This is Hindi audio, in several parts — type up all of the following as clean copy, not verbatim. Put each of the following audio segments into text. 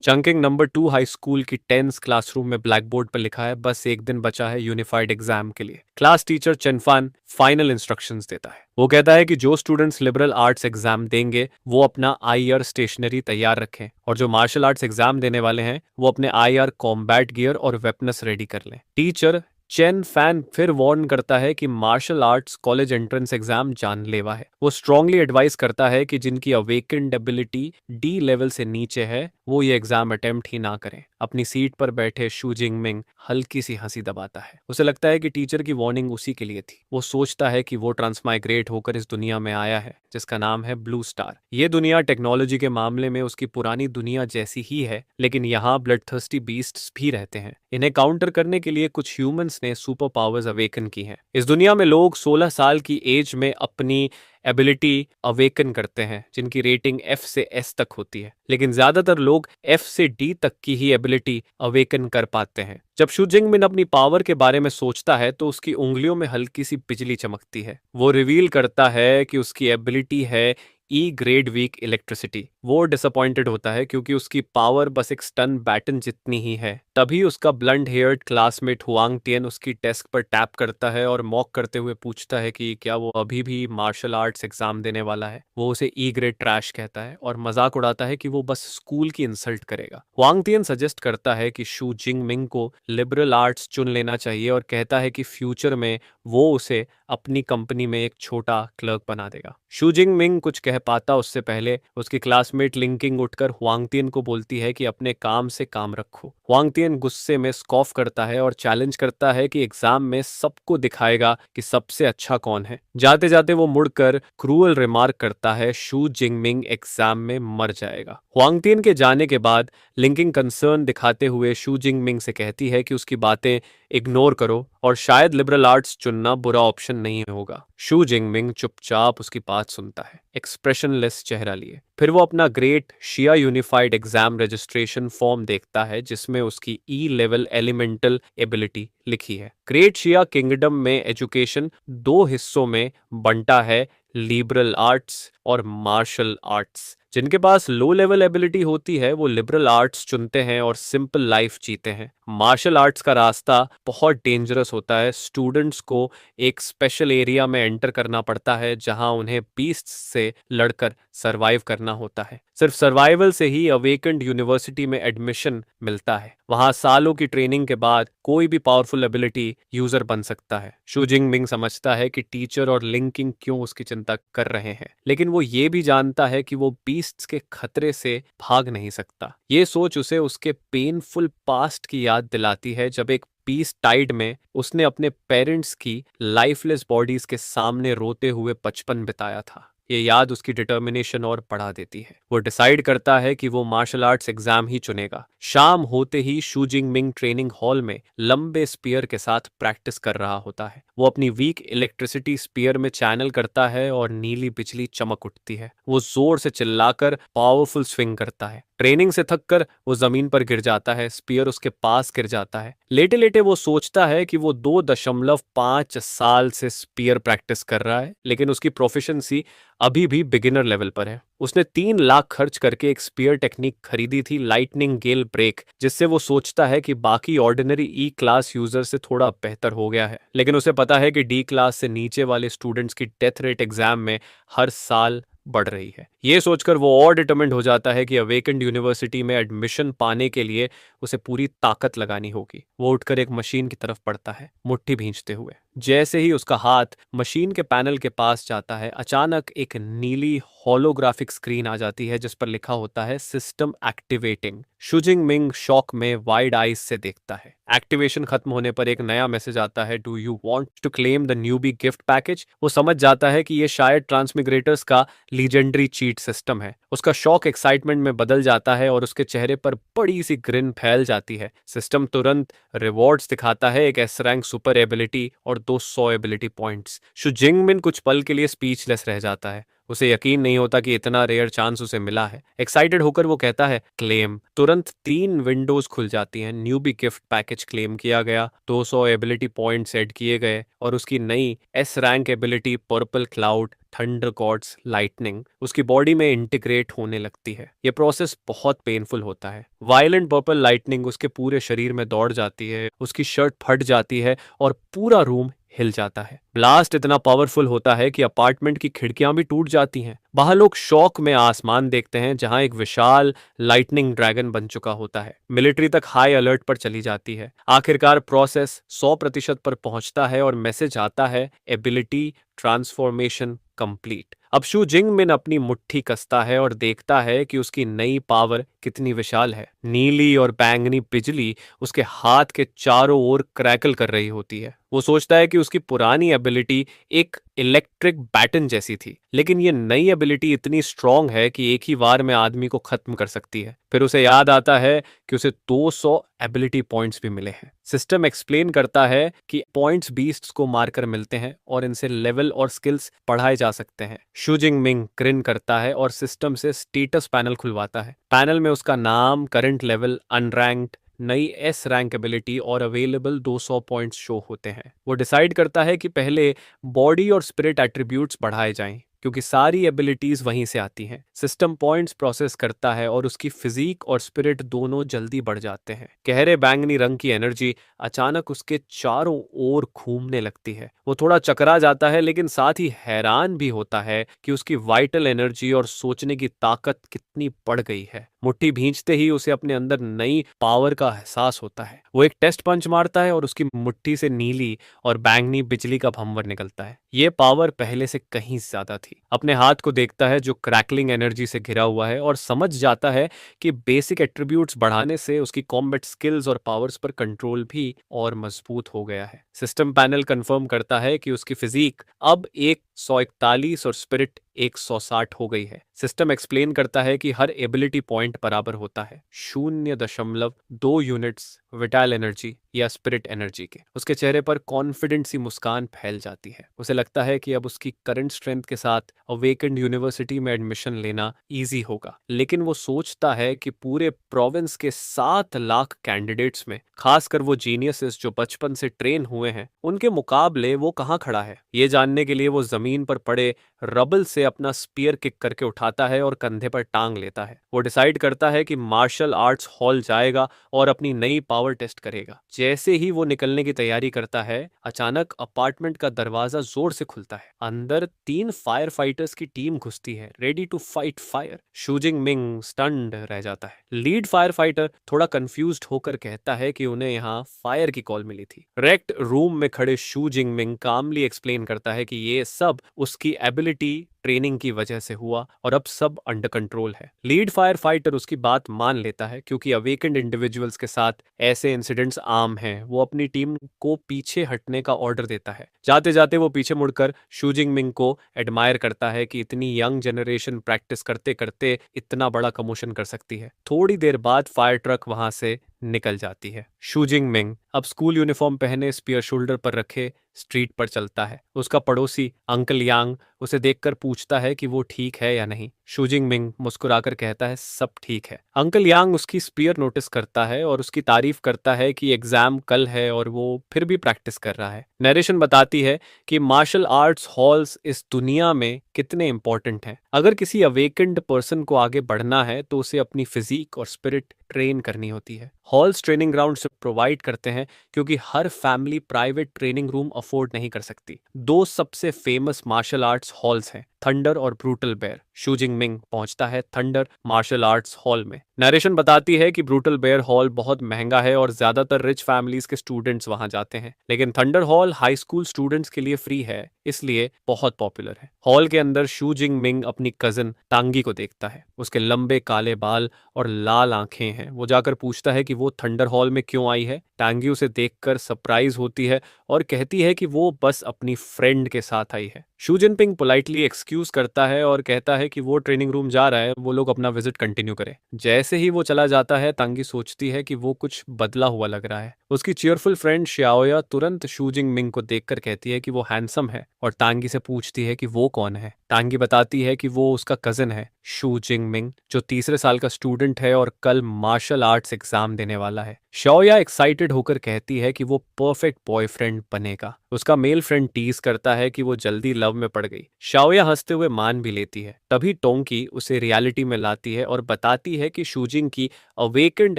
चंकिंग नंबर 2 हाई स्कूल की 10th क्लासरूम में ब्लैक बोर्ड पर लिखा है, बस एक दिन बचा है यूनिफाइड एग्जाम के लिए। क्लास टीचर चेनफान फाइनल इंस्ट्रक्शंस देता है। वो कहता है कि जो स्टूडेंट्स लिबरल आर्ट्स एग्जाम देंगे वो अपना आईआर स्टेशनरी तैयार रखें, और जो मार्शल आर्ट्स एग्जाम देने वाले हैं वो अपने आईआर कॉम्बैट गियर और वेपनस रेडी कर लें। टीचर चेन फैन फिर वार्न करता है कि martial arts college entrance exam जानलेवा है। वो स्ट्रांगली एडवाइस करता है कि जिनकी अवेकेंड एबिलिटी डी लेवल से नीचे है वो ये एग्जाम अटेम्प्ट ही ना करें। अपनी सीट पर बैठे शू जिंगमिंग हल्की सी हंसी दबाता है। उसे लगता है कि टीचर की वार्निंग उसी के लिए थी। वो सोचता है कि वो ट्रांसमाइग्रेट होकर इस दुनिया में आया है जिसका नाम है ब्लू स्टार। ये दुनिया टेक्नोलॉजी के मामले में उसकी पुरानी दुनिया जैसी ही है, लेकिन यहाँ ब्लड थर्स्टी बीस्ट्स भी रहते हैं। इन्हें काउंटर करने के लिए कुछ ह्यूमंस ने सुपर पावर्स अवेकन की हैं। इस दुनिया में लोग 16 साल की एज में अपनी एबिलिटी अवेकन करते हैं जिनकी रेटिंग F से S तक होती है, लेकिन ज्यादातर लोग F से D तक की ही एबिलिटी अवेकन कर पाते हैं। जब शू जिंगमिन अपनी पावर के बारे में सोचता है तो उसकी उंगलियों में हल्की सी बिजली चमकती है। वो रिवील करता है कि उसकी एबिलिटी है ई ग्रेड वीक इलेक्ट्रिसिटी। वो डिसअपॉइंटेड होता है क्योंकि उसकी पावर बस एक स्टन बैटन जितनी ही है। तभी उसका ब्लंट हेयर्ड क्लासमेट हुआंग टियन उसकी डेस्क पर टैप करता है और मॉक करते हुए पूछता है कि क्या वो अभी भी मार्शल आर्ट्स एग्जाम देने वाला है। वो उसे ई ग्रेड ट्रैश कहता है और मजाक उड़ाता है कि वो बस स्कूल की इंसल्ट करेगा। हुआंग टियन सजेस्ट करता है कि शू जिंगमिंग को लिबरल आर्ट्स चुन लेना चाहिए और कहता है कि फ्यूचर में वो उसे अपनी कंपनी में एक छोटा क्लर्क बना देगा। शू जिंगमिंग कुछ कह पाता उससे पहले उसकी क्लासमेट लिंकिंग उठकर हुआंगतियन को बोलती है कि अपने काम से काम रखो। हुआंगतियन गुस्से में स्कॉफ करता है और चैलेंज करता है कि एग्जाम में सबको दिखाएगा कि सबसे अच्छा कौन है। जाते जाते वो मुड़कर क्रूअल रिमार्क करता है, शू जिंगमिंग एग्जाम में मर जाएगा। हुआंगतियन के जाने के बाद लिंकिंग कंसर्न दिखाते हुए शू जिंगमिंग से कहती है कि उसकी बातें इग्नोर करो और शायद लिबरल आर्ट्स चुनना बुरा ऑप्शन नहीं होगा। शू जिंगमिंग चुपचाप उसकी बात सुनता है, एक्सप्रेशनलेस चेहरा लिए। फिर वो अपना ग्रेट शिया यूनिफाइड एग्जाम रजिस्ट्रेशन फॉर्म देखता है जिसमें उसकी ई लेवल एलिमेंटल एबिलिटी लिखी है। ग्रेट शिया किंगडम में एजुकेशन दो हिस्सों में बंटा है, लिबरल आर्ट्स और मार्शल आर्ट्स। जिनके पास लो लेवल एबिलिटी होती है वो लिबरल आर्ट्स चुनते हैं और सिंपल लाइफ जीते हैं। मार्शल आर्ट्स का रास्ता बहुत डेंजरस होता है। स्टूडेंट्स को एक स्पेशल एरिया में एंटर करना पड़ता है जहां उन्हें बीस्ट्स से लड़कर सरवाइव करना होता है। सिर्फ सर्वाइवल से ही अवेकेंड यूनिवर्सिटी में एडमिशन मिलता है। वहां सालों की ट्रेनिंग के बाद कोई भी पावरफुल एबिलिटी यूजर बन सकता है। शू जिंगमिंग समझता है कि टीचर और लिंकिंग क्यों उसकी चिंता कर रहे हैं, लेकिन वो ये भी जानता है कि वो बीस्ट्स के खतरे से भाग नहीं सकता। ये सोच उसे उसके पेनफुल पास्ट की याद दिलाती है जब एक पीस टाइड में उसने अपने पेरेंट्स की लाइफलेस बॉडीज के सामने रोते हुए बचपन बिताया था। ये याद उसकी डिटर्मिनेशन और बढ़ा देती है। वो डिसाइड करता है कि वो मार्शल आर्ट्स एग्जाम ही चुनेगा। शाम होते ही शू जिंगमिंग ट्रेनिंग हॉल में लंबे स्पीयर के साथ प्रैक्टिस कर रहा होता है। वो अपनी वीक इलेक्ट्रिसिटी स्पीयर में चैनल करता है और नीली बिजली चमक उठती है। वो जोर से चिल्लाकर पावरफुल स्विंग करता है। ट्रेनिंग से थककर वो जमीन पर गिर जाता है। स्पीयर उसके पास गिर जाता है। लेटे लेटे वो सोचता है कि वो 2.5 साल से स्पीयर प्रैक्टिस कर रहा है, लेकिन उसकी प्रोफिशिएंसी अभी भी बिगिनर लेवल पर है। उसने 3 लाख खर्च करके एक स्पीयर टेक्निक खरीदी थी, लाइटनिंग गेल ब्रेक, जिससे वो सोचता है कि बाकी ऑर्डिनरी ई क्लास यूजर से थोड़ा बेहतर हो गया है। लेकिन उसे पता है कि डी क्लास से नीचे वाले स्टूडेंट्स की डेथ रेट एग्जाम में हर साल बढ़ रही है। ये सोचकर वो और डिटरमिन्ड हो जाता है कि अवेकेंड यूनिवर्सिटी में एडमिशन पाने के लिए उसे पूरी ताकत लगानी होगी। वो उठकर एक मशीन की तरफ बढ़ता है, मुट्ठी भींचते हुए। जैसे ही उसका हाथ मशीन के पैनल के पास जाता है, अचानक एक नीली होलोग्राफिक स्क्रीन आ जाती है जिस पर लिखा होता है सिस्टम एक्टिवेटिंग। शू जिंगमिंग शॉक में वाइड आइज से देखता है। एक्टिवेशन खत्म होने पर एक नया मैसेज आता है, do you want to claim the newbie gift package. वो समझ जाता है कि ये शायद ट्रांसमिग्रेटर्स का लीजेंडरी चीट सिस्टम है। उसका शॉक एक्साइटमेंट में बदल जाता है और उसके चेहरे पर बड़ी सी ग्रिन फैल जाती है। सिस्टम तुरंत रिवॉर्ड्स दिखाता है, एक एस रैंक सुपर एबिलिटी और 200 एबिलिटी पॉइंट्स। शू जिंगमिन कुछ पल के लिए स्पीचलेस रह जाता है। उसे यकीन नहीं होता कि इतना रेयर चांस उसे मिला है। एक्साइटेड होकर वो कहता है क्लेम। तुरंत 3 विंडोज खुल जाती हैं। न्यूबी गिफ्ट पैकेज क्लेम किया गया, 200 एबिलिटी पॉइंट्स ऐड किए गए और उसकी नई S rank ability purple cloud thunder god's lightning उसकी बॉडी में इंटीग्रेट होने लगती है। ये प्रोसेस बहुत पेनफुल होता है। वायलेंट पर्पल लाइटनिंग उसके पूरे शरीर में दौड़ जाती है, उसकी शर्ट फट जाती है और पूरा रूम हिल जाता है। ब्लास्ट इतना पावरफुल होता है कि अपार्टमेंट की खिड़कियां भी टूट जाती हैं। बाहर लोग शौक में आसमान देखते हैं जहां एक विशाल लाइटनिंग ड्रैगन बन चुका होता है। मिलिट्री तक हाई अलर्ट पर चली जाती है। आखिरकार प्रोसेस 100% पर पहुंचता है और मैसेज आता है एबिलिटी ट्रांसफॉर्मेशन कंप्लीट। अब शू जिंग मिन अपनी मुट्ठी कसता है और देखता है कि उसकी नई पावर कितनी विशाल है। नीली और बैंगनी बिजली उसके हाथ के चारों ओर क्रैकल कर रही होती है। वो सोचता है कि उसकी पुरानी एबिलिटी एक इलेक्ट्रिक बैटन जैसी थी, लेकिन ये नई एबिलिटी इतनी स्ट्रांग है कि एक ही वार में आदमी को खत्म कर सकती है। फिर उसे याद आता है कि उसे 200 एबिलिटी पॉइंट्स भी मिले हैं। सिस्टम एक्सप्लेन करता है कि पॉइंट्स बीस्ट्स को मारकर मिलते हैं और इनसे लेवल और स्किल्स बढ़ाए जा सकते हैं। शू जिंग मिंग ग्रिन करता है और सिस्टम से स्टेटस पैनल खुलवाता है। पैनल में उसका नाम, करंट लेवल, अनरैंक्ड, नई एस रैंक एबिलिटी और अवेलेबल 200 पॉइंट्स शो होते हैं। वो डिसाइड करता है कि पहले बॉडी और स्पिरिट एट्रीब्यूट्स बढ़ाए जाएं, क्योंकि सारी एबिलिटीज वहीं से आती हैं। सिस्टम पॉइंट्स प्रोसेस करता है और उसकी फिजिक और स्पिरिट दोनों जल्दी बढ़ जाते हैं। गहरे बैंगनी रंग की एनर्जी अचानक उसके चारों ओर घूमने लगती है। वो थोड़ा चकरा जाता है, लेकिन साथ ही हैरान भी होता है कि उसकी वाइटल एनर्जी और सोचने की ताकत कितनी बढ़ गई है। मुट्ठी भींचते ही उसे अपने अंदर नई पावर का एहसास होता है। वो एक टेस्ट पंच मारता है और उसकी मुट्ठी से नीली और बैंगनी बिजली का भंवर निकलता है। ये पावर पहले से कहीं ज्यादा थी। अपने हाथ को देखता है जो क्रैकलिंग एनर्जी से घिरा हुआ है और समझ जाता है कि बेसिक एट्रीब्यूट्स बढ़ाने से उसकी कॉम्बैट स्किल्स और पावर्स पर कंट्रोल भी और मजबूत हो गया है। सिस्टम पैनल कंफर्म करता है कि उसकी फिजिक अब 141 और स्पिरिट 160 हो गई है। सिस्टम एक्सप्लेन करता है कि हर एबिलिटी पॉइंट बराबर होता है 0.2 यूनिट्स विटाल एनर्जी या स्पिरिट एनर्जी के। उसके चेहरे पर कॉन्फिडेंट सी मुस्कान फैल जाती है। उसे लगता है कि अब उसकी करंट स्ट्रेंथ के साथ अवेकेंड यूनिवर्सिटी में एडमिशन लेना इजी होगा। लेकिन वो सोचता है कि पूरे प्रोविंस के 7 लाख कैंडिडेट्स में, खासकर वो जीनियसेस जो बचपन से ट्रेन हुए हैं, उनके मुकाबले वो कहाँ खड़ा है। ये जानने के लिए वो जमीन पर पड़े रबल से अपना स्पीयर किक करके उठाता है और कंधे पर टांग लेता है। वो डिसाइड करता है कि मार्शल आर्ट्स हॉल जाएगा और अपनी नई पावर टेस्ट करेगा। जैसे ही वो निकलने की तैयारी करता है, अचानक अपार्टमेंट का दरवाजा जोर से खुलता है। अंदर 3 फायर फाइटर्स की टीम घुसती है, ready to fight fire. Shu Jingming stunned रह जाता है। लीड फायर फाइटर थोड़ा कंफ्यूज्ड होकर कहता है कि उन्हें यहाँ फायर की कॉल मिली थी। रेक्ट रूम में खड़े शू जिंग मिंग कामली एक्सप्लेन करता है कि ये सब उसकी एबिलिटी ट्रेनिंग की वजह से हुआ और अब सब अंडर कंट्रोल है। लीड फायर फाइटर उसकी बात मान लेता है, क्योंकि अवेकेंड इंडिविजुअल्स के साथ ऐसे इंसिडेंट्स आम हैं। वो अपनी टीम को पीछे हटने का ऑर्डर देता है। जाते जाते वो पीछे मुड़कर शू जिंग मिंग को एडमायर करता है कि इतनी यंग जनरेशन प्रैक्टिस करते करते इतना बड़ा कमोशन कर सकती है। थोड़ी देर बाद फायर ट्रक वहां से निकल जाती है। शू जिंग मिंग अब स्कूल यूनिफॉर्म पहने, स्पीयर शोल्डर पर रखे, स्ट्रीट पर चलता है। उसका पड़ोसी अंकल यांग उसे देखकर पूछता है कि वो ठीक है या नहीं। शू जिंग मिंग मुस्कुराकर कहता है सब ठीक है। अंकल यांग उसकी स्पीयर नोटिस करता है और उसकी तारीफ करता है कि एग्जाम कल है और वो फिर भी प्रैक्टिस कर रहा है। नरेशन बताती है कि मार्शल आर्ट्स हॉल्स इस दुनिया में कितने इंपॉर्टेंट हैं। अगर किसी अवेकेंड पर्सन को आगे बढ़ना है तो उसे अपनी फिजिक और स्पिरिट ट्रेन करनी होती है। हॉल्स ट्रेनिंग ग्राउंड से प्रोवाइड करते हैं, क्योंकि हर family private training room afford नहीं कर सकती। 2 सबसे फेमस मार्शल आर्ट्स हॉल्स हैं, थंडर और brutal bear. Xu Jingming पहुंचता है थंडर मार्शल आर्ट्स हॉल में। नरेशन बताती है कि ब्रूटल बेयर हॉल बहुत महंगा है और ज्यादातर रिच फैमिलीज के स्टूडेंट्स वहां जाते हैं, लेकिन thunder hall high school students के लिए फ्री है, इसलिए बहुत पॉपुलर है। हॉल के अंदर शू जिंग मिंग अपनी कजन टांगी को देखता है। उसके लंबे काले बाल और लाल आंखें हैं। वो जाकर पूछता है कि वो थंडर हॉल में क्यों आई है। टांगी उसे देखकर सरप्राइज होती है और कहती है कि वो बस अपनी फ्रेंड के साथ आई है। शू जिनपिंग पोलाइटली एक्सक्यूज एक्सक्यूज करता है और कहता है कि वो ट्रेनिंग रूम जा रहा है, वो लोग अपना विजिट कंटिन्यू करें। जैसे ही वो चला जाता है, तांगी सोचती है कि वो कुछ बदला हुआ लग रहा है। उसकी चीयरफुल फ्रेंड श्याओया तुरंत शू जिंग मिंग को देखकर कहती है कि वो हैंडसम है और तांगी से पूछती है कि वो कौन है। तांगी बताती है कि वो उसका कजिन है, शू जिंग मिंग, जो तीसरे साल का स्टूडेंट है और कल मार्शल आर्ट्स एग्जाम देने वाला है। श्याओया एक्साइटेड होकर कहती है कि वो परफेक्ट बॉयफ्रेंड बनेगा। उसका मेल फ्रेंड टीज करता है कि वो जल्दी लव में पड़ गई। शाओया हंसते हुए मान भी लेती है। तभी टोंकी उसे रियलिटी में लाती है और बताती है कि शूजिंग की अवेकेंड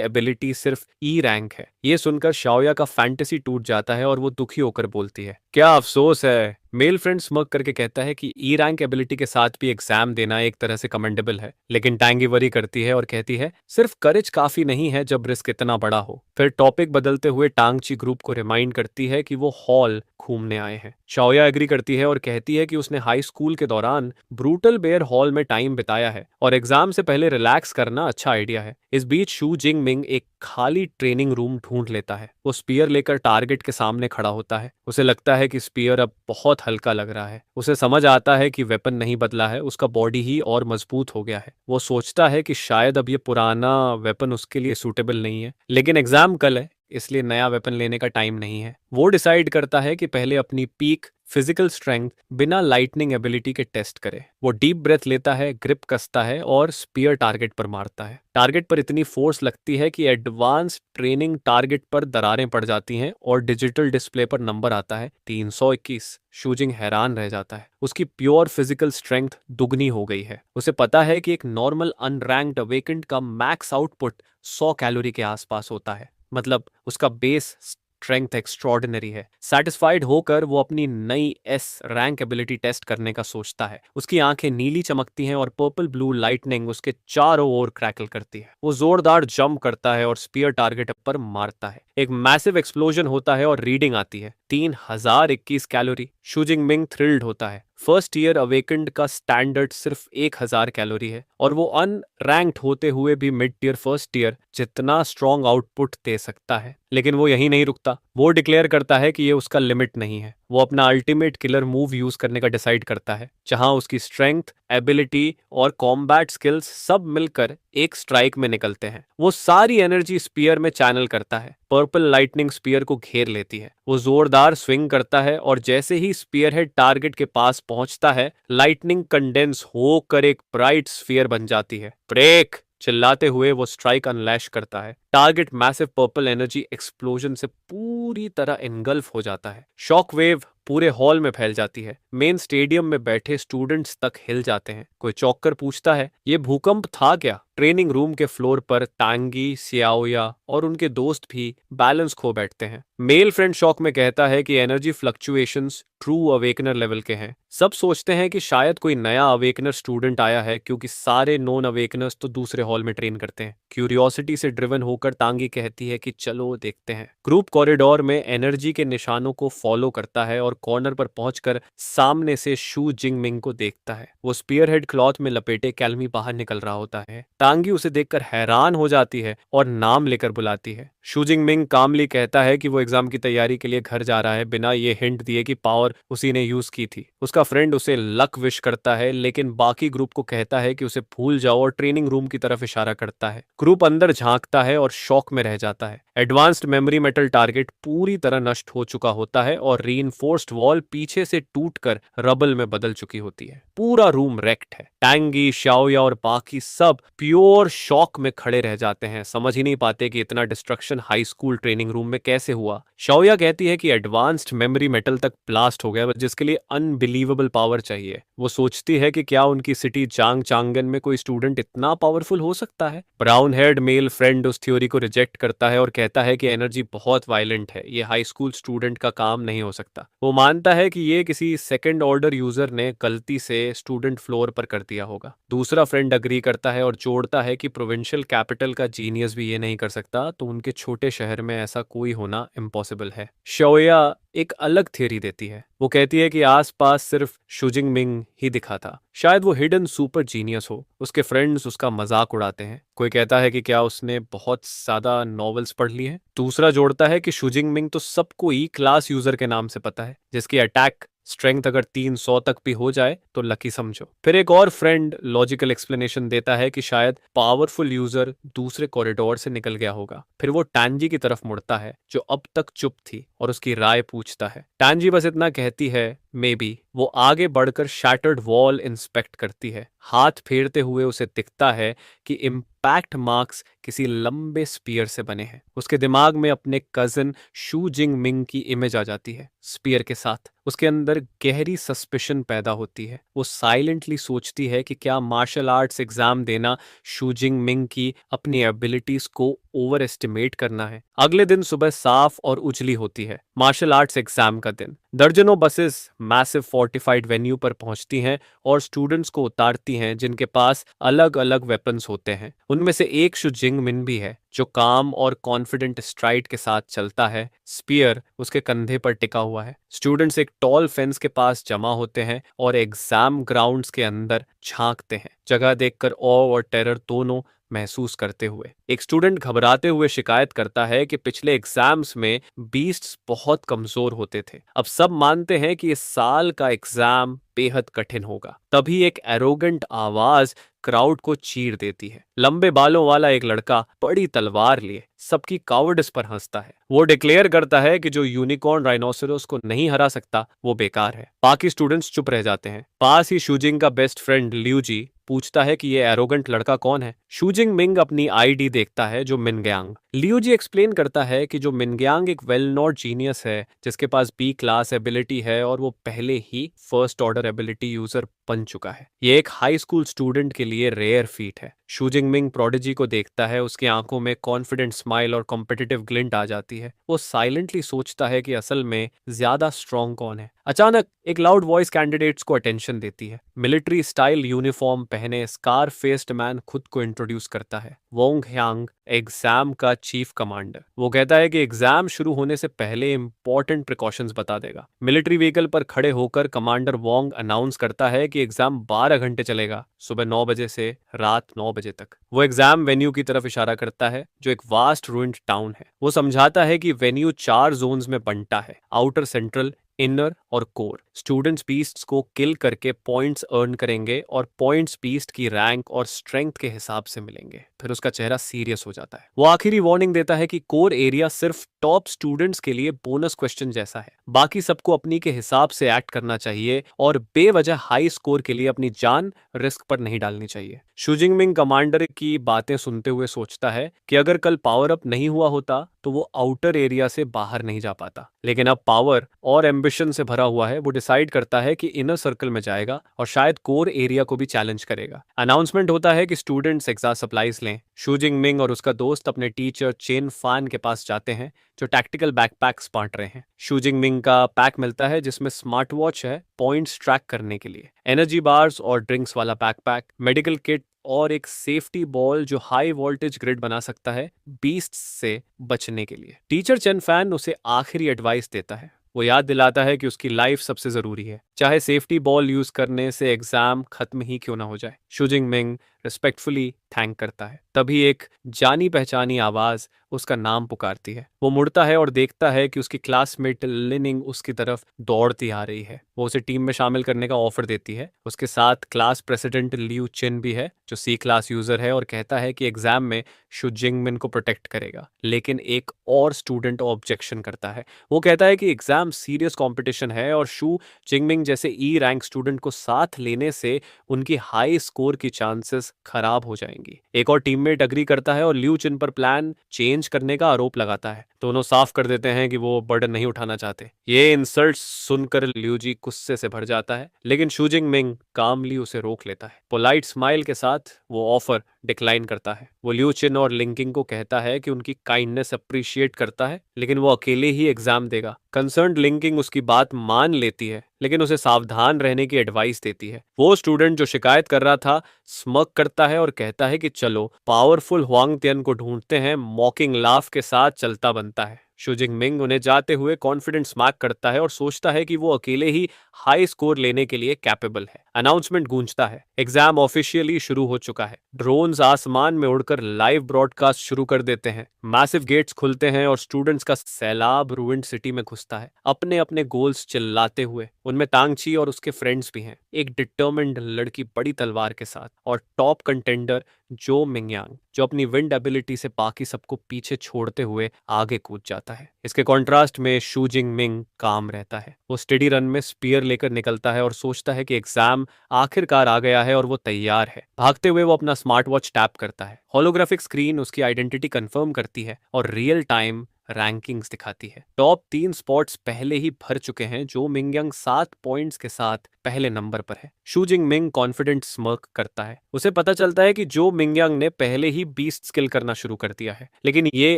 एबिलिटी सिर्फ ई रैंक है। ये सुनकर शाओया का फैंटेसी टूट जाता है और वो दुखी होकर बोलती है, क्या अफसोस है। मेल फ्रेंड स्मग करके कहता है कि ई रैंक एबिलिटी के साथ भी एग्जाम देना एक तरह से कमेंडेबल है, लेकिन टांगी वरी करती है और कहती है सिर्फ करेज काफी नहीं है जब रिस्क इतना बड़ा हो। फिर टॉपिक बदलते हुए टांगची ग्रुप को रिमाइंड करती है कि वो हॉल घूमने आए हैं। शाओया एग्री करती है और कहती है कि उसने हाई स्कूल के दौरान ब्रूटल बेयर हॉल में टाइम बिताया है और एग्जाम से पहले रिलैक्स करना अच्छा आइडिया है। इस बीच शू जिंग मिंग एक खाली ट्रेनिंग रूम ढूंढ लेता है। वो स्पीयर लेकर टारगेट के सामने खड़ा होता है। उसे लगता है कि स्पीयर अब बहुत हल्का लग रहा है। उसे समझ आता है कि वेपन नहीं बदला है, उसका बॉडी ही और मजबूत हो गया है। वो सोचता है कि शायद अब ये पुराना वेपन उसके लिए सूटेबल नहीं है, लेकिन एग्जाम कल है, इसलिए नया वेपन लेने का टाइम नहीं है। वो डिसाइड करता है कि पहले अपनी पीक फिजिकल स्ट्रेंथ बिना लाइटनिंग एबिलिटी के टेस्ट करे। वो डीप ब्रेथ लेता है, ग्रिप कसता है और स्पीयर टारगेट पर मारता है। टारगेट पर इतनी फोर्स लगती है कि एडवांस ट्रेनिंग टारगेट पर दरारें पड़ जाती हैं और डिजिटल डिस्प्ले पर नंबर आता है 321। शूजिंग हैरान रह जाता है। उसकी प्योर फिजिकल स्ट्रेंथ दुगनी हो गई है। उसे पता है कि एक नॉर्मल अनरैंक्ड अवेकेंड का मैक्स आउटपुट 100 कैलोरी के आसपास होता है। मतलब उसका बेस स्ट्रेंथ एक्स्ट्रॉर्डिनरी है। सेटिस्फाइड होकर वो अपनी नई एस रैंक एबिलिटी टेस्ट करने का सोचता है। उसकी आंखें नीली चमकती हैं और पर्पल ब्लू लाइटनिंग उसके चारों ओर क्रैकल करती है। वो जोरदार जंप करता है और स्पीयर टारगेट पर मारता है। एक मैसिव एक्सप्लोजन होता है और रीडिंग आती है 3021 कैलोरी। शूजिंग मिंग थ्रिल्ड होता है। फर्स्ट ईयर अवेकेंड का स्टैंडर्ड सिर्फ 1000 कैलोरी है और वो अनरैंक्ड होते हुए भी मिड टीयर फर्स्ट ईयर जितना स्ट्रॉन्ग आउटपुट दे सकता है। लेकिन वो यहीं नहीं रुकता। वो डिक्लेयर करता है कि ये उसका लिमिट नहीं है। वो अपना अल्टीमेट किलर मूव यूज करने का डिसाइड करता है, जहां उसकी स्ट्रेंथ, एबिलिटी और कॉम्बैट स्किल्स सब मिलकर एक स्ट्राइक में निकलते हैं। वो सारी एनर्जी स्पीयर में चैनल करता है। पर्पल लाइटनिंग स्पीयर को घेर लेती है। वो जोरदार स्विंग करता है और जैसे ही स्पीयर हेड टारगेट के पास पहुंचता है, लाइटनिंग कंडेंस होकर एक ब्राइट स्फीयर बन जाती है। ब्रेक चिल्लाते हुए वो स्ट्राइक अनलैश करता है। Target massive purple energy explosion से पूरी तरह इनगल्फ हो जाता है। शॉक वेव पूरे हॉल में फैल जाती है। मेन स्टेडियम में बैठे स्टूडेंट्स तक हिल जाते हैं। कोई चौंक कर पूछता है, ये भूकंप था क्या? ट्रेनिंग रूम के फ्लोर पर टांगी, सियाओया और उनके दोस्त भी बैलेंस खो बैठते हैं। मेल फ्रेंड शॉक में कहता है कि energy fluctuations true awakener level के हैं। सब सोचते हैं कि शायद कोई नया अवेकनर स्टूडेंट आया है, क्योंकि सारे नॉन अवेकनर्स तो दूसरे हॉल में ट्रेन करते हैं। क्यूरियोसिटी से ड्रिवन होकर तांगी कहती है कि चलो देखते हैं। ग्रुप कॉरिडोर में एनर्जी के निशानों को फॉलो करता है और कॉर्नर पर पहुंचकर सामने से शू जिंग मिंग को देखता है। वो स्पीयर हेड क्लॉथ में लपेटे कैलमी बाहर निकल रहा होता है। टांगी उसे देखकर हैरान हो जाती है और नाम लेकर बुलाती है। शू जिंग मिंग कामली कहता है कि वो एग्जाम की तैयारी के लिए घर जा रहा है, बिना ये हिंट दिए कि पावर उसी ने यूज की थी। उसका फ्रेंड उसे लक विश करता है, लेकिन बाकी ग्रुप को कहता है कि उसे भूल जाओ और ट्रेनिंग रूम की तरफ इशारा करता है। ग्रुप अंदर झांकता है और शॉक में रह जाता है। एडवांस्ड मेमोरी मेटल टारगेट पूरी तरह नष्ट हो चुका होता है और रीइंफोर्स्ड वॉल पीछे से टूटकर रबल में बदल चुकी होती है। पूरा रूम रेक्ट है। टैंगी, शाओया और बाकी सब प्योर शॉक में खड़े रह जाते हैं, समझ ही नहीं पाते कि इतना destruction high school training room में कैसे हुआ। शाओया कहती है कि एडवांस्ड मेमोरी मेटल तक ब्लास्ट हो गया, जिसके लिए अनबिलीवेबल पावर चाहिए। वो सोचती है कि क्या उनकी सिटी चांग चांगन में कोई स्टूडेंट इतना पावरफुल हो सकता है। ब्राउन हेयर्ड मेल फ्रेंड उस थ्योरी को रिजेक्ट करता है और कहता है कि एनर्जी बहुत वायलेंट है, ये हाई स्कूल स्टूडेंट का काम नहीं हो सकता। वो मानता है कि ये किसी सेकंड ऑर्डर यूजर ने गलती से स्टूडेंट फ्लोर पर कर दिया होगा। दूसरा फ्रेंड अग्री करता है और जोड़ता है कि प्रोविंशियल कैपिटल का जीनियस भी ये नहीं कर सकता, तो उनके छोटे शहर में ऐसा कोई होना इम्पॉसिबल है। शोया एक अलग थ्योरी देती है। वो कहती है कि आसपास सिर्फ शुजिंग मिंग ही दिखा था, शायद वो हिडन सुपर जीनियस हो। उसके फ्रेंड्स उसका मजाक उड़ाते हैं। कोई कहता है कि क्या उसने बहुत ज्यादा नॉवेल्स पढ़ ली हैं। दूसरा जोड़ता है कि शुजिंग मिंग तो सबको ई क्लास यूजर के नाम से पता है, जिसकी अटैक स्ट्रेंथ अगर 300 तक भी हो जाए तो लकी समझो। फिर एक और फ्रेंड लॉजिकल एक्सप्लेनेशन देता है कि शायद पावरफुल यूजर दूसरे कॉरिडोर से निकल गया होगा। फिर वो टैंजी की तरफ मुड़ता है जो अब तक चुप थी और उसकी राय पूछता है। टैंजी बस इतना कहती है मे बी। वो आगे बढ़कर शैटर्ड वॉल इंस्पेक्ट करती है। हाथ फेरते हुए उसे दिखता है कि इम्पैक्ट मार्क्स किसी लंबे स्पीयर से बने हैं। उसके दिमाग में अपने कजिन शू जिंग मिंग की इमेज आ जाती है स्पीयर के साथ। उसके अंदर गहरी सस्पिशन पैदा होती है। वो साइलेंटली सोचती है कि क्या मार्शल आर्ट्स एग्जाम देना शू जिंग मिंग की अपनी एबिलिटीज को ओवर एस्टिमेट करना है। अगले दिन सुबह साफ और उजली होती है, मार्शल आर्ट्स एग्जाम का दिन। दर्जनों बसेस मैसिव फोर्टिफाइड वेन्यू पर पहुंचती हैं और स्टूडेंट्स को उतारती हैं जिनके पास अलग अलग वेपन्स होते हैं। उनमें से एक शू जिंग मिन भी है जो काम और कॉन्फिडेंट स्ट्राइड के साथ चलता है। स्पीयर उसके कंधे पर टिका हुआ है। स्टूडेंट्स एक टॉल फेंस के पास जमा होते हैं और एग्जाम ग्राउंड्स के अंदर झांकते हैं, जगह देखकर ऑ और टेरर दोनों महसूस करते हुए। एक स्टूडेंट घबराते हुए शिकायत करता है कि पिछले एग्जाम्स में बीस्ट्स बहुत कमजोर होते थे। अब सब मानते हैं कि इस साल का एग्जाम बेहद कठिन होगा। तभी एक एरोगेंट आवाज क्राउड को चीर देती है। लंबे बालों वाला एक लड़का बड़ी तलवार लिए सबकी कावर्डिस पर हंसता है। वो डिक्लेयर करता है कि जो यूनिकॉर्न राइनोसेरोस को नहीं हरा सकता वो बेकार है। बाकी स्टूडेंट्स चुप रह जाते हैं। पास ही शूजिंग का बेस्ट फ्रेंड लियूजी पूछता है कि ये एरोगेंट लड़का कौन है। शूजिंग मिंग अपनी आईडी देखता है जो मिनग्यांग। लियूजी एक्सप्लेन करता है कि जो मिनग्यांग एक वेल नोट जीनियस है जिसके पास बी क्लास एबिलिटी है और वो पहले ही फर्स्ट ऑर्डर एबिलिटी यूजर बन चुका है। ये एक हाई स्कूल स्टूडेंट के लिए रेयर फीट है। शूजिंग मिंग प्रोडिजी को देखता है, उसकी आंखों में कॉन्फिडेंट स्माइल और कॉम्पिटिटिव ग्लिंट आ जाती है। वो साइलेंटली सोचता है कि असल में ज्यादा स्ट्रॉन्ग कौन है। अचानक एक लाउड वॉइस कैंडिडेट्स को अटेंशन देती है। मिलिट्री स्टाइल यूनिफॉर्म पहने स्कार फेस्ड मैन खुद को इंट्रोड्यूस करता है। वोंग ह्यांग, एग्जाम का चीफ कमांडर। वो कहता है कि एग्जाम शुरू होने से पहले इंपॉर्टेंट प्रिकॉशंस बता देगा। मिलिट्री व्हीकल पर खड़े होकर कमांडर वोंग अनाउंस करता है कि एग्जाम 12 घंटे चलेगा, सुबह 9 बजे से रात 9 बजे तक। वो एग्जाम वेन्यू की तरफ इशारा करता है जो एक वास्ट रूइंड टाउन है। वो समझाता है कि वेन्यू 4 जोन्स में बंटा है, आउटर, सेंट्रल, इनर और कोर। स्टूडेंट्स बीस्ट्स को किल करके पॉइंट्स अर्न करेंगे और पॉइंट्स बीस्ट की रैंक और स्ट्रेंथ के हिसाब से मिलेंगे। फिर उसका चेहरा सीरियस हो जाता है। वो आखिरी वार्निंग देता है कि कोर एरिया सिर्फ टॉप स्टूडेंट्स के लिए बोनस क्वेश्चन जैसा है। बाकी सबको अपनी के हिसाब से एक्ट करना चाहिए और बेवजह हाई स्कोर के लिए अपनी जान रिस्क पर नहीं डालनी चाहिए। शुजिंग मिंग कमांडर की बातें सुनते हुए सोचता है कि अगर कल पावर अप नहीं हुआ होता तो वो आउटर एरिया से बाहर नहीं जा पाता। लेकिन अब पावर और एम्बिशन से भरा हुआ है। वो डिसाइड करता है कि इनर सर्कल में जाएगा और शायद कोर एरिया को भी चैलेंज करेगा। अनाउंसमेंट होता है कि स्टूडेंट्स एग्जाम सप्लाईज लें। शुजिंग मिंग और उसका दोस्त अपने टीचर चेन फान के पास जाते हैं जो टैक्टिकल बैकपैक्स बांट रहे हैं। शुजिंग मिंग का पैक मिलता है जिसमें स्मार्ट वॉच है पॉइंट्स ट्रैक करने के लिए, एनर्जी बार्स और ड्रिंक्स वाला बैकपैक, मेडिकल किट और एक सेफ्टी बॉल जो हाई वोल्टेज ग्रिड बना सकता है बीस्ट से बचने के लिए। टीचर चेन फैन उसे आखिरी एडवाइस देता है। वो याद दिलाता है कि उसकी लाइफ सबसे जरूरी है, चाहे सेफ्टी बॉल यूज करने से एग्जाम खत्म ही क्यों ना हो जाए। शुजिंग मिंग रिस्पेक्टफुली थैंक करता है। तभी एक जानी पहचानी आवाज उसका नाम पुकारती है। वो मुड़ता है और देखता है कि उसकी क्लासमेट लिनिंग उसकी तरफ दौड़ती आ रही है। वो उसे टीम में शामिल करने का ऑफर देती है। उसके साथ क्लास प्रेसिडेंट लियू चिन भी है जो सी क्लास यूजर है और कहता है कि एग्जाम में शु जिंगमिन को प्रोटेक्ट करेगा। लेकिन एक और स्टूडेंट ऑब्जेक्शन करता है। वो कहता है कि एग्जाम सीरियस कंपटीशन है और शु जिंगमिंग जैसे ई रैंक स्टूडेंट को साथ लेने से उनकी हाई स्कोर की चांसेस खराब हो जाएंगी। एक और टीममेट अग्री करता है और लियू चिन पर प्लान चेंज करने का आरोप लगाता है। दोनों साफ कर देते हैं कि वो बर्डन नहीं उठाना चाहते। ये इंसल्ट सुनकर लियू जी गुस्से से भर जाता है, लेकिन शुजिंग मिंग कामली उसे रोक लेता है। पोलाइट स्माइल के साथ वो ऑफर डिक्लाइन करता है। वो लियू चिन और लिंकिंग को कहता है कि उनकी काइंडनेस अप्रिशिएट करता है, लेकिन वो अकेले ही एग्जाम देगा। कंसर्न्ड लिंकिंग उसकी बात मान लेती है, लेकिन उसे सावधान रहने की एडवाइस देती है। वो स्टूडेंट जो शिकायत कर रहा था स्मक करता है और कहता है कि चलो पावरफुल हुआंग तियन को ढूंढते हैं। मॉकिंग लाफ के साथ चलता बनता है। शुजिंग मिंग उन्हें जाते हुए कॉन्फिडेंस स्मैक करता है और सोचता है कि वो अकेले ही हाई स्कोर लेने के लिए कैपेबल है। अनाउंसमेंट गूंजता है, एग्जाम ऑफिशियली शुरू हो चुका है। ड्रोन्स आसमान में उड़कर लाइव ब्रॉडकास्ट शुरू कर देते हैं। मैसिव गेट्स खुलते हैं और स्टूडेंट्स का सैलाब रूइंड सिटी में घुसता है, अपने अपने गोल्स चिल्लाते हुए। उनमें तांगची और उसके फ्रेंड्स भी हैं, एक डिटर्मिन्ड लड़की बड़ी तलवार के साथ, और टॉप कंटेंडर जो मिंगयांग, जो अपनी विंड एबिलिटी से बाकी सबको पीछे छोड़ते हुए आगे कूद जाता है। इसके कॉन्ट्रास्ट में शू जिंग मिंग काम रहता है। वो स्टेडी रन में स्पीयर लेकर निकलता है और सोचता है कि एग्जाम आखिरकार आ गया है और वो तैयार है। भागते हुए वो अपना स्मार्ट वॉच टैप करता है। होलोग्राफिक स्क्रीन उसकी आइडेंटिटी कंफर्म करती है और रियल टाइम रैंकिंग्स दिखाती है। टॉप 3 स्पॉट्स पहले ही भर चुके हैं। जो मिंगयांग 7 पॉइंट्स के साथ पहले नंबर पर है। शू जिंग मिंग कॉन्फिडेंट स्मर्क करता है। उसे पता चलता है कि जो मिंगयांग ने पहले ही बीस्ट स्किल करना शुरू कर दिया है, लेकिन ये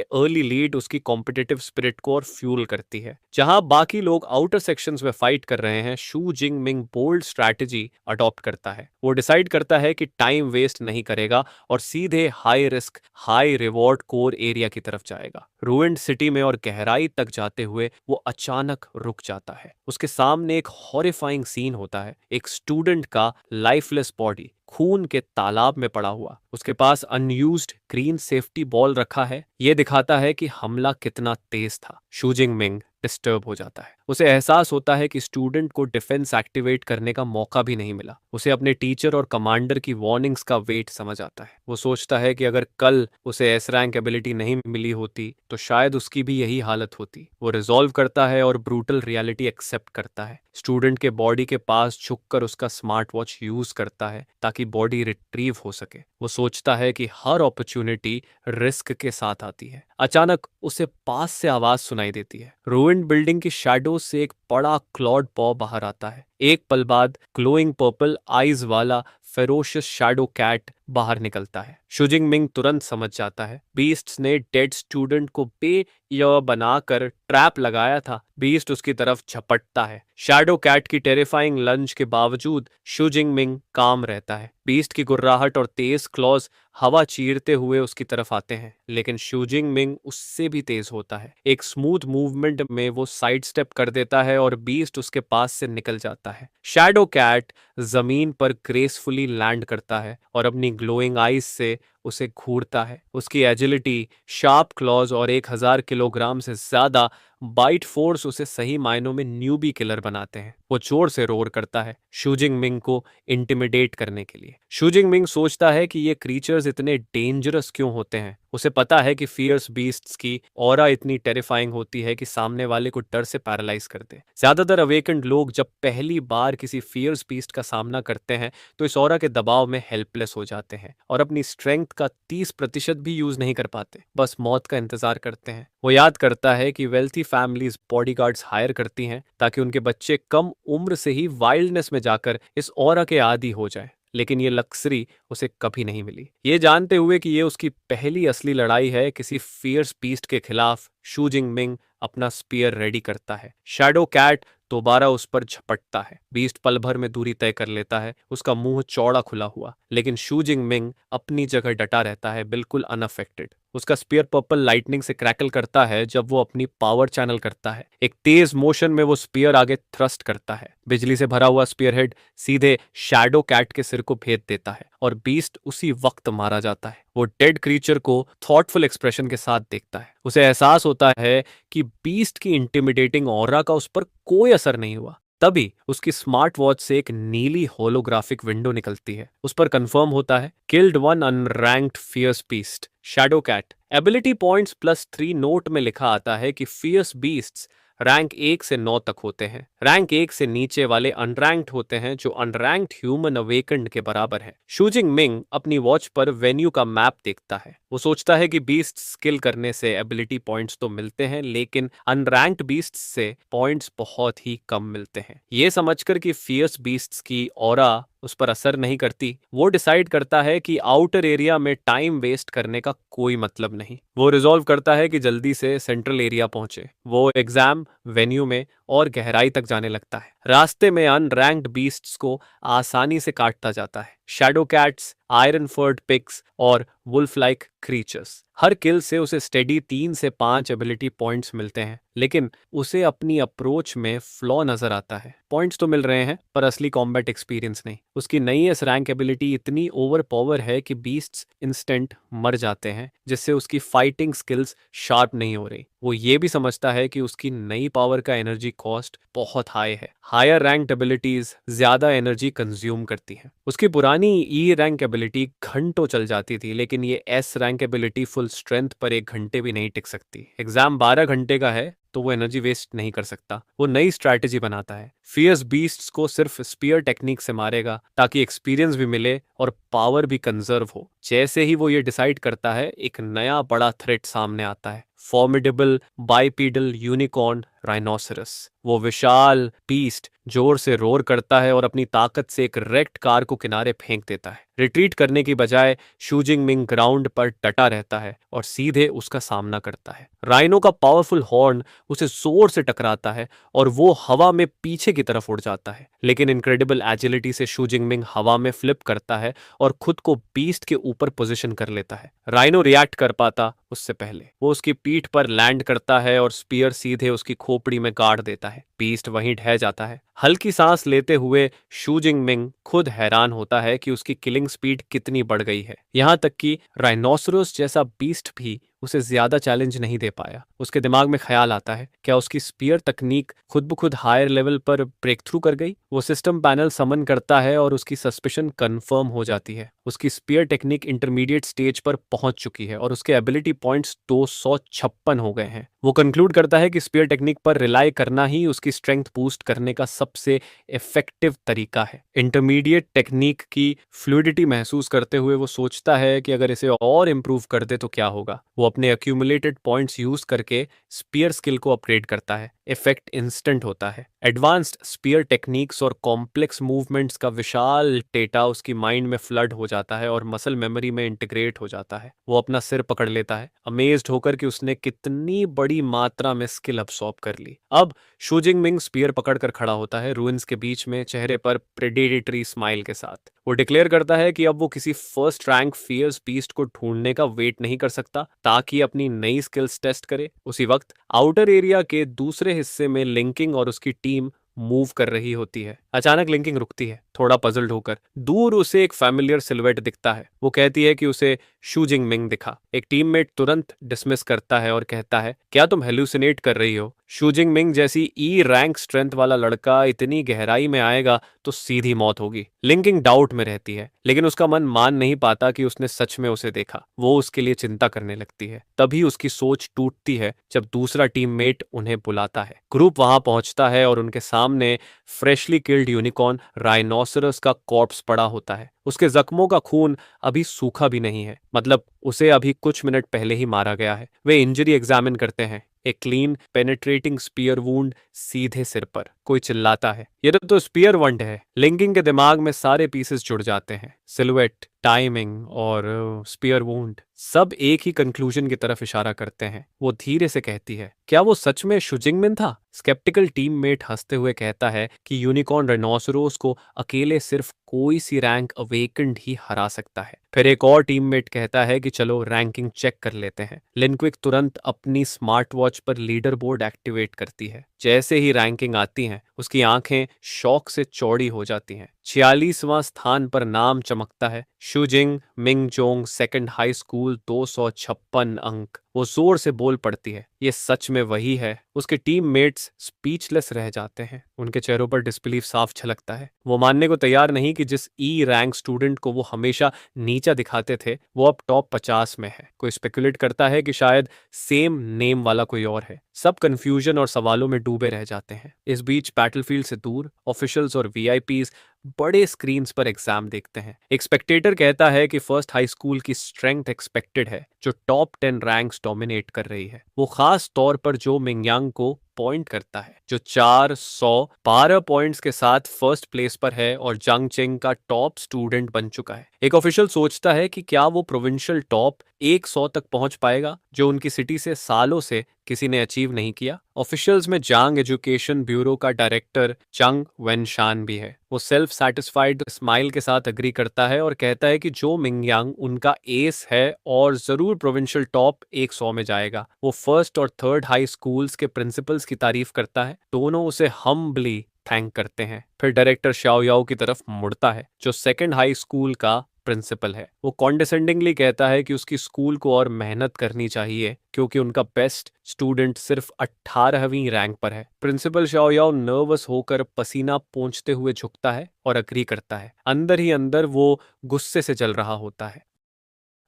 अर्ली लीड उसकी कॉम्पिटिटिव स्पिरिट को और फ्यूल करती है। जहां बाकी लोग आउटर सेक्शंस में फाइट कर रहे हैं, शू जिंग मिंग बोल्ड स्ट्रैटेजी अडॉप्ट करता है। वो डिसाइड करता है कि टाइम वेस्ट नहीं करेगा और सीधे high risk high reward core area की तरफ जाएगा। रूइंड सिटी में और गहराई तक जाते हुए वो अचानक रुक जाता है। उसके सामने एक हॉरिफाइंग सीन होता है, एक स्टूडेंट का लाइफलेस बॉडी खून के तालाब में पड़ा हुआ। उसके पास अनयूज्ड ग्रीन सेफ्टी बॉल रखा है। यह दिखाता है कि हमला कितना तेज था। शू जिंग मिंग डिस्टर्ब हो जाता है। उसे एहसास होता है कि स्टूडेंट को डिफेंस एक्टिवेट करने का मौका भी नहीं मिला। उसे अपने टीचर और कमांडर की वार्निंग्स का वेट समझ आता है। वो सोचता है कि अगर कल उसे एस रैंक एबिलिटी नहीं मिली होती तो शायद उसकी भी यही हालत होती। वो रिजॉल्व करता है और ब्रूटल रियलिटी एक्सेप्ट करता है। स्टूडेंट के बॉडी के पास झुककर उसका स्मार्ट वॉच यूज करता है ताकि बॉडी रिट्रीव हो सके। वो सोचता है कि हर अपॉर्चुनिटी रिस्क के साथ आती है। अचानक उसे पास से आवाज सुनाई देती है। रूइंड बिल्डिंग की शैडो से एक बड़ा क्लॉड पॉ बाहर आता है। एक पल बाद ग्लोइंग पर्पल आईज वाला फेरोशियस शैडो कैट बाहर निकलता है। शू जिंग मिंग तुरंत समझ जाता है, बीस्ट्स ने डेड स्टूडेंट को बनाकर ट्रैप लगाया था। बीस्ट उसकी तरफ झपटता है। शैडो कैट की टेरिफाइंग लंच के बावजूद शू जिंग मिंग काम रहता है। बीस्ट की गुर्राहट और तेज क्लॉज हवा चीरते हुए उसकी तरफ आते हैं, लेकिन शू जिंग मिंग उससे भी तेज होता है। एक स्मूथ मूवमेंट में वो साइड स्टेप कर देता है और बीस्ट उसके पास से निकल जाता है। शैडो कैट जमीन पर ग्रेसफुली लैंड करता है और अपनी ग्लोइंग आईज से उसे घूरता है। उसकी एजिलिटी, शार्प क्लॉज और 1000 किलोग्राम से ज्यादा बाइट फोर्स उसे सही मायनों में न्यूबी किलर बनाते हैं। वो जोर से रोर करता है, शू जिंग मिंग को इंटिमिडेट करने के लिए। शू जिंग मिंग सोचता है कि ये क्रीचर्स इतने डेंजरस क्यों होते हैं। उसे पता है कि फियर्स बीस्ट्स की ऑरा इतनी टेरिफाइंग होती है कि सामने वाले को डर से पैरालाइज कर दे। ज्यादातर अवेकेंड लोग जब पहली बार किसी फियर्स बीस्ट का सामना करते हैं तो इस ऑरा के दबाव में हेल्पलेस हो जाते हैं और अपनी स्ट्रेंथ का 30% भी यूज नहीं कर पाते, बस मौत का इंतजार करते हैं। वो याद करता है कि वेल्थी फैमिलीज बॉडीगार्ड्स हायर करती हैं ताकि उनके बच्चे कम उम्र से ही वाइल्डनेस में जाकर इस ऑरा के आदी हो जाए, लेकिन ये लक्सरी उसे कभी नहीं मिली। ये जानते हुए कि ये उसकी पहली असली लड़ाई है किसी फियर्स बीस्ट के खिलाफ, शू जिंग मिंग अपना स्पीयर रेडी करता है। शैडो कैट दोबारा उस पर झपटता है। बीस्ट पल भर में दूरी तय कर लेता है, उसका मुंह चौड़ा खुला हुआ, लेकिन शू जिंग मिंग अपनी जगह डटा रहता है, बिल्कुल अनअफेक्टेड। उसका स्पीयर पर्पल लाइटनिंग से क्रैकल करता है जब वो अपनी पावर चैनल करता है। एक तेज मोशन में वो स्पीयर आगे थ्रस्ट करता है। बिजली से भरा हुआ स्पीयर हेड सीधे शैडो कैट के सिर को भेद देता है और बीस्ट उसी वक्त मारा जाता है। वो डेड क्रीचर को थॉटफुल एक्सप्रेशन के साथ देखता है। उसे एहसास होता है कि बीस्ट की इंटिमिडेटिंग ऑरा का उस पर कोई असर नहीं हुआ। तभी उसकी स्मार्ट वॉच से एक नीली होलोग्राफिक विंडो निकलती है। उस पर कंफर्म होता है, killed one unranked fierce beast shadow cat. Ability points +3 note में लिखा आता है कि फियर्स बीस्ट्स रैंक 1 से 9 तक होते हैं। रैंक 1 से नीचे वाले अनरैंक्ड होते हैं, जो अनरैंक्ड ह्यूमन अवेकन्ड के बराबर है। शू जिंग मिंग अपनी वॉच पर वेन्यू का मैप देखता है। वो सोचता है कि बीस्ट स्किल करने से एबिलिटी पॉइंट्स तो मिलते हैं, लेकिन अनरैंक्ड बीस्ट से पॉइंट्स बहुत ही कम मिलते हैं। ये समझकर कि फियर्स बीस्ट्स की ऑरा उस पर असर नहीं करती, वो डिसाइड करता है कि आउटर एरिया में टाइम वेस्ट करने का कोई मतलब नहीं। वो रिजॉल्व करता है कि जल्दी से सेंट्रल एरिया पहुंचे। वो एग्जाम वेन्यू में और गहराई तक जाने लगता है। रास्ते में अनरैंक्ड बीस्ट्स को आसानी से काटता जाता है, शैडो कैट्स, आयरन फर्ड पिग्स और वुल्फ लाइक क्रीचर्स। हर किल से उसे स्टेडी 3 से 5 एबिलिटी पॉइंट्स मिलते हैं, लेकिन उसे अपनी अप्रोच में फ्लॉ नजर आता है। पॉइंट्स तो मिल रहे हैं पर असली कॉम्बैट एक्सपीरियंस नहीं। उसकी नई एस रैंक एबिलिटी इतनी ओवर पावर है कि बीस्ट्स इंस्टेंट मर जाते हैं, जिससे उसकी फाइटिंग स्किल्स शार्प नहीं हो रही। वो ये भी समझता है कि उसकी नई पावर का एनर्जी कॉस्ट बहुत हाई है। हायर रैंक एबिलिटीज ज्यादा एनर्जी कंज्यूम करती हैं। उसकी पुरानी ई रैंक एबिलिटी घंटों चल जाती थी, लेकिन ये S rank ability full strength पर 1 घंटे भी नहीं टिक सकती। एग्जाम 12 घंटे का है तो वो एनर्जी वेस्ट नहीं कर सकता। वो नई स्ट्रैटेजी बनाता है, फियर्स बीस्ट्स को सिर्फ स्पीयर टेक्निक से मारेगा ताकि एक्सपीरियंस भी मिले और पावर भी कंजर्व हो। जैसे ही वो ये डिसाइड करता है, एक नया बड़ा थ्रेट सामने आता है, फॉर्मिडेबल बाइपीडल यूनिकॉर्न राइनोसरस। वो विशाल बीस्ट जोर से रोर करता है और अपनी ताकत से एक रेक्ट कार को किनारे फेंक देता है। रिट्रीट करने की बजाय शूजिंग मिंग ग्राउंड पर डटा रहता है और सीधे उसका सामना करता है। राइनो का पावरफुल हॉर्न उसे जोर से टकराता है और वो हवा में पीछे की तरफ उड़ जाता है, लेकिन इनक्रेडिबल एजिलिटी से शूजिंग मिंग हवा में फ्लिप करता है और खुद को बीस्ट के ऊपर पोजीशन कर लेता है। राइनो रिएक्ट कर पाता उससे पहले। वो उसकी पीठ पर लैंड करता है और स्पीयर सीधे उसकी खोपड़ी में गाड़ देता है। बीस्ट वहीं ढह जाता है। हल्की सांस लेते हुए शूजिंग मिंग खुद हैरान होता है कि उसकी किलिंग स्पीड कितनी बढ़ गई है। यहाँ तक कि राइनोसरस जैसा बीस्ट भी उसे ज्यादा चैलेंज नहीं दे पाया। उसके दिमाग में ख्याल आता है, क्या उसकी स्पीयर तकनीक खुद ब खुद हायर लेवल पर ब्रेक थ्रू कर गई? वो सिस्टम पैनल समन करता है और उसकी सस्पिशन कंफर्म हो जाती है। उसकी स्पीयर टेक्निक इंटरमीडिएट स्टेज पर पहुंच चुकी है और उसके एबिलिटी पॉइंट्स 256 हो गए हैं। वो कंक्लूड करता है कि स्पीयर टेक्निक पर रिलाई करना ही उसकी स्ट्रेंथ बूस्ट करने का सबसे इफेक्टिव तरीका है। इंटरमीडिएट टेक्निक की फ्लूइडिटी महसूस करते हुए वो सोचता है कि अगर इसे और इम्प्रूव कर दे तो क्या होगा। वो अपने एक्यूमुलेटेड पॉइंट्स यूज करके स्पीयर स्किल को अपग्रेड करता है। इफेक्ट इंस्टेंट होता है। एडवांस्ड स्पीयर टेक्निक्स और कॉम्प्लेक्स मूवमेंट्स का विशाल डेटा उसकी माइंड में फ्लड हो जाता है और मसल मेमोरी में इंटीग्रेट हो जाता है। वो अपना सिर पकड़ लेता है, अमेज्ड होकर कि उसने कितनी बड़ी मात्रा में स्किल अब्सॉर्ब कर ली। अब शूजिंग मिंग स्पीयर पकड़कर खड़ा होता है, रूइंस के बीच में, चेहरे पर प्रेडेटरी स्माइल के साथ। वो डिक्लेयर करता है कि अब वो किसी फर्स्ट रैंक फियर्स बीस्ट को ढूंढने का वेट नहीं कर सकता ताकि अपनी नई स्किल्स टेस्ट करे। उसी वक्त आउटर एरिया के दूसरे हिस्से में लिंकिंग और उसकी टीम मूव कर रही होती है। अचानक लिंकिंग रुकती है, थोड़ा पजल्ड होकर। दूर उसे एक फैमिलियर सिलुएट दिखता है। वो कहती है कि उसे शूजिंग मिंग दिखा। एक टीममेट तुरंत डिसमिस करता है और कहता है, क्या तुम हेलुसिनेट कर रही हो? शूजिंग मिंग जैसी ई रैंक स्ट्रेंथ वाला लड़का इतनी गहराई में आएगा तो सीधी मौत होगी। लिंकिंग डाउट में रहती है, लेकिन उसका मन मान नहीं पाता कि उसने सच में उसे देखा। वो उसके लिए चिंता करने लगती है। तभी उसकी सोच टूटती है जब दूसरा टीममेट उन्हें बुलाता है। ग्रुप वहां पहुंचता है और उनके सामने फ्रेशली किल्ड यूनिकॉर्न राइनोसरस का कॉर्प्स पड़ा होता है। उसके जख्मों का खून अभी सूखा भी नहीं है, मतलब उसे अभी कुछ मिनट पहले ही मारा गया है। वे इंजरी एग्जामिन करते हैं। एक क्लीन पेनिट्रेटिंग स्पीयर वुंड सीधे सिर पर। कोई चिल्लाता है, ये तो स्पीयर वंड है। लिंकिंग के दिमाग में सारे पीसेस जुड़ जाते हैं। सिलुएट, टाइमिंग और स्पीयर वुंड सब एक ही कंक्लूजन की तरफ इशारा करते हैं। वो धीरे से कहती है, क्या वो सच में शूजिंग मिंग था? स्केप्टिकल टीममेट हंसते हुए कहता है कि यूनिकॉर्न राइनोसरस को अकेले सिर्फ कोई सी रैंक अवेकेंड ही हरा सकता है। फिर एक और टीममेट कहता है कि चलो रैंकिंग चेक कर लेते हैं। लिनक्विक तुरंत अपनी स्मार्ट वॉच पर लीडर बोर्ड एक्टिवेट करती है। जैसे ही रैंकिंग आती है, उसकी आंखें शौक से चौड़ी हो जाती हैं। 46वां स्थान पर नाम चमकता है, Xu Jingming Zhong second high school, 256 अंक। वो जोर से बोल पड़ती है, ये सच में वही है। उसके टीममेट्स स्पीचलेस रह जाते हैं। उनके चेहरों पर डिसबिलीफ साफ झलकता है। वो मानने को तैयार नहीं कि जिस ई रैंक स्टूडेंट को वो हमेशा नीचा दिखाते थे, वो अब टॉप 50 में है। कोई स्पेकुलेट करता है कि शायद सेम नेम वाला कोई और है। सब कंफ्यूजन और सवालों में डूबे रह जाते हैं। इस बीच बैटलफील्ड से दूर ऑफिशियल्स और वीआईपीज बड़े स्क्रीन्स पर एग्जाम देखते हैं। एक स्पेक्टेटर कहता है कि फर्स्ट हाई स्कूल की स्ट्रेंथ एक्सपेक्टेड है, जो टॉप 10 रैंक्स डोमिनेट कर रही है। वो खास तौर पर जो मिंगयांग को पॉइंट करता है, जो 412 पॉइंट्स के साथ फर्स्ट प्लेस पर है और जंग चेंग का टॉप स्टूडेंट बन चुका है। एक ऑफिशियल सोचता है कि क्या वो प्रोविंशियल टॉप 100 तक पहुंच पाएगा, जो उनकी सिटी से सालों से किसी ने अचीव नहीं किया। ऑफिशियल्स में जांग एजुकेशन ब्यूरो का डायरेक्टर चंग वेनशान भी है। वो सेल्फ सेटिस्फाइड स्माइल के साथ अग्री करता है और कहता है कि जो मिंगयांग उनका एस है और जरूर प्रोविंशियल टॉप 100 में जाएगा। वो फर्स्ट और थर्ड हाई स्कूल्स के प्रिंसिपल्स की तारीफ करता है। दोनों उसे हम्बली थैंक करते हैं। फिर डायरेक्टर शाओ याओ की तरफ मुड़ता है जो सेकंड हाई स्कूल का प्रिंसिपल है। वो कॉन्डेसेंडिंगली कहता है कि उसकी स्कूल को और मेहनत करनी चाहिए क्योंकि उनका बेस्ट स्टूडेंट सिर्फ 18वीं रैंक पर है। प्रिंसिपल शाओ याओ नर्वस होकर पसीना पोंछते हुए झुकता है और अग्री करता है। अंदर ही अंदर वो गुस्से से जल रहा होता है।